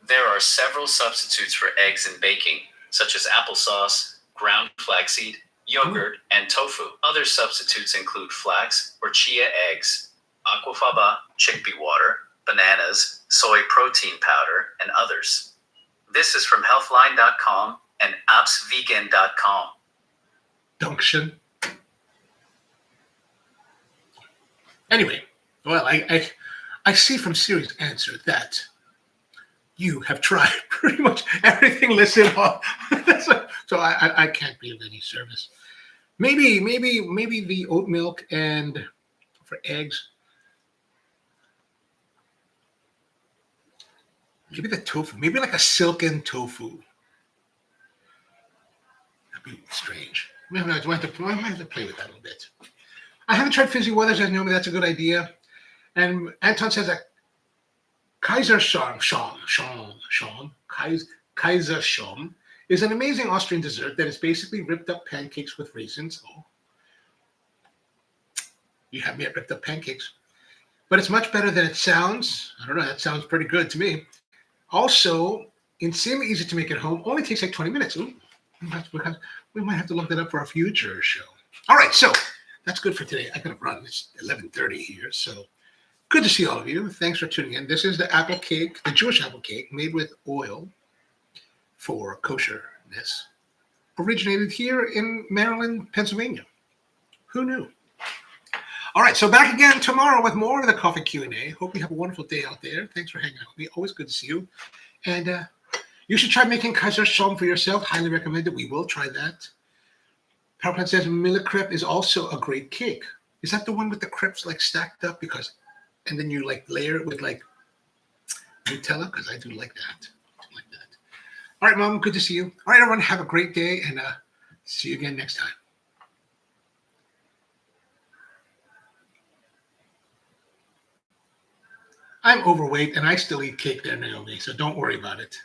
There are several substitutes for eggs in baking, such as applesauce, ground flaxseed, yogurt, and tofu. Other substitutes include flax or chia eggs, aquafaba, chickpea water, bananas, soy protein powder, and others. This is from healthline.com and appsvegan.com. Dunction. Anyway, well, I see from Siri's answer that you have tried pretty much everything listed on. So I can't be of any service. Maybe the oat milk and for eggs. Maybe the tofu. Maybe like a silken tofu. That'd be strange. I might have to play with that a little bit. I haven't tried fizzy waters. I know that's a good idea. And Anton says that Kaiser Schom is an amazing Austrian dessert that is basically ripped up pancakes with raisins. Oh, you have me at ripped up pancakes. But it's much better than it sounds. I don't know. That sounds pretty good to me. Also, insanely easy to make at home. Only takes like 20 minutes. Ooh, we might have to look that up for a future show. All right, so that's good for today. I gotta run. It's 11:30 here, so good to see all of you. Thanks for tuning in. This is the apple cake, the Jewish apple cake, made with oil for kosherness. Originated here in Maryland, Pennsylvania. Who knew? All right, so back again tomorrow with more of the Coffee Q&A. Hope you have a wonderful day out there. Thanks for hanging out with me. Always good to see you. And you should try making Kaiser Schom for yourself. Highly recommended. We will try that. PowerPoint says Mille crepe is also a great cake. Is that the one with the crepes like stacked up? And then you like layer it with like Nutella? Because I do like that. All right, Mom, good to see you. All right, everyone, have a great day, and see you again next time. I'm overweight, and I still eat cake there, Naomi, so don't worry about it.